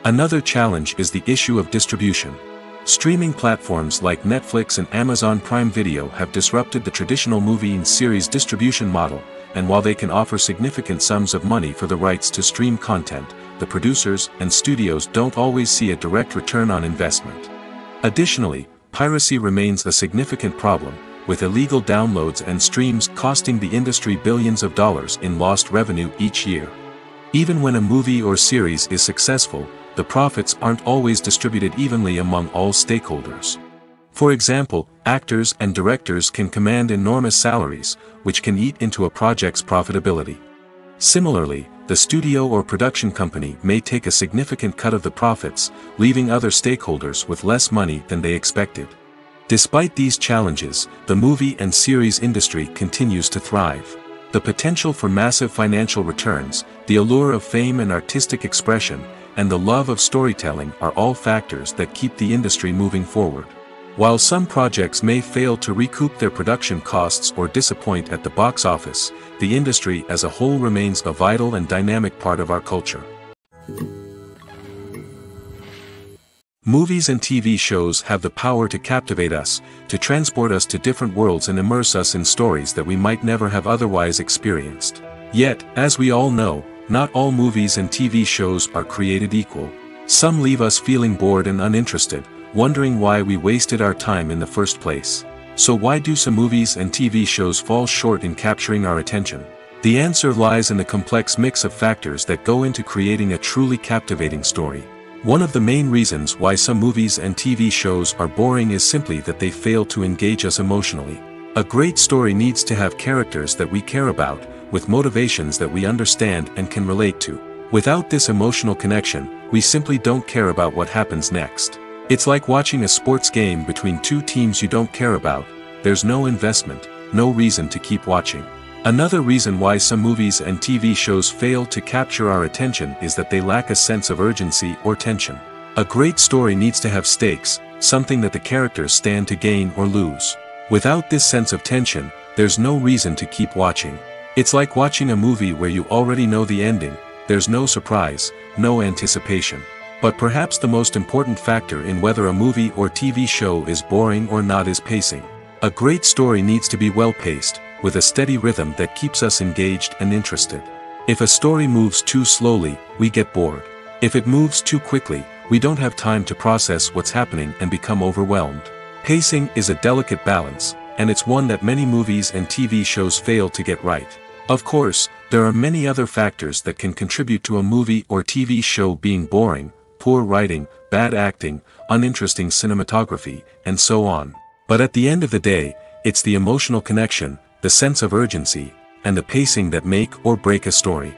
Another challenge is the issue of distribution. Streaming platforms like Netflix and Amazon Prime Video have disrupted the traditional movie and series distribution model, and while they can offer significant sums of money for the rights to stream content, the producers and studios don't always see a direct return on investment. Additionally, piracy remains a significant problem, with illegal downloads and streams costing the industry billions of dollars in lost revenue each year. Even when a movie or series is successful, the profits aren't always distributed evenly among all stakeholders. For example, actors and directors can command enormous salaries, which can eat into a project's profitability. Similarly, the studio or production company may take a significant cut of the profits, leaving other stakeholders with less money than they expected. Despite these challenges, the movie and series industry continues to thrive. The potential for massive financial returns, the allure of fame and artistic expression, and the love of storytelling are all factors that keep the industry moving forward. While some projects may fail to recoup their production costs or disappoint at the box office, the industry as a whole remains a vital and dynamic part of our culture. Movies and TV shows have the power to captivate us, to transport us to different worlds and immerse us in stories that we might never have otherwise experienced. Yet, as we all know, not all movies and TV shows are created equal. Some leave us feeling bored and uninterested, wondering why we wasted our time in the first place. So why do some movies and TV shows fall short in capturing our attention? The answer lies in the complex mix of factors that go into creating a truly captivating story. One of the main reasons why some movies and TV shows are boring is simply that they fail to engage us emotionally. A great story needs to have characters that we care about, with motivations that we understand and can relate to. Without this emotional connection, we simply don't care about what happens next. It's like watching a sports game between two teams you don't care about. There's no investment, no reason to keep watching. Another reason why some movies and TV shows fail to capture our attention is that they lack a sense of urgency or tension. A great story needs to have stakes, something that the characters stand to gain or lose. Without this sense of tension, there's no reason to keep watching. It's like watching a movie where you already know the ending. There's no surprise, no anticipation. But perhaps the most important factor in whether a movie or TV show is boring or not is pacing. A great story needs to be well-paced, with a steady rhythm that keeps us engaged and interested. If a story moves too slowly, we get bored. If it moves too quickly, we don't have time to process what's happening and become overwhelmed. Pacing is a delicate balance, and it's one that many movies and TV shows fail to get right. Of course, there are many other factors that can contribute to a movie or TV show being boring: poor writing, bad acting, uninteresting cinematography, and so on. But at the end of the day, it's the emotional connection, the sense of urgency, and the pacing that make or break a story.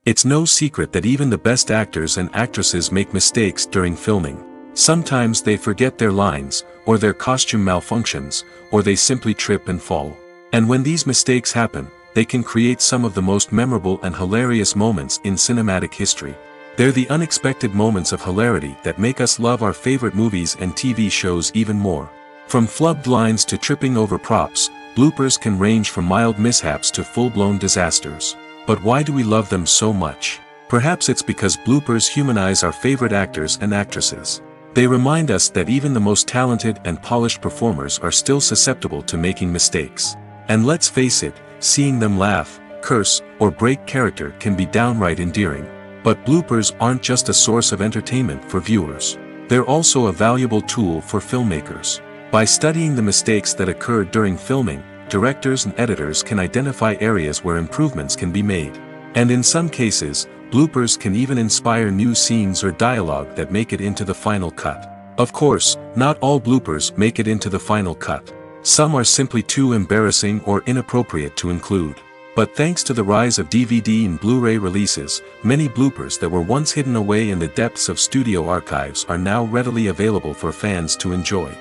It's no secret that even the best actors and actresses make mistakes during filming. Sometimes they forget their lines, or their costume malfunctions, or they simply trip and fall. And when these mistakes happen, they can create some of the most memorable and hilarious moments in cinematic history. They're the unexpected moments of hilarity that make us love our favorite movies and TV shows even more. From flubbed lines to tripping over props, bloopers can range from mild mishaps to full-blown disasters. But why do we love them so much? Perhaps it's because bloopers humanize our favorite actors and actresses. They remind us that even the most talented and polished performers are still susceptible to making mistakes. And let's face it, seeing them laugh, curse, or break character can be downright endearing. But bloopers aren't just a source of entertainment for viewers. They're also a valuable tool for filmmakers. By studying the mistakes that occurred during filming, directors and editors can identify areas where improvements can be made. And in some cases, bloopers can even inspire new scenes or dialogue that make it into the final cut. Of course, not all bloopers make it into the final cut. Some are simply too embarrassing or inappropriate to include. But thanks to the rise of DVD and Blu-ray releases, many bloopers that were once hidden away in the depths of studio archives are now readily available for fans to enjoy.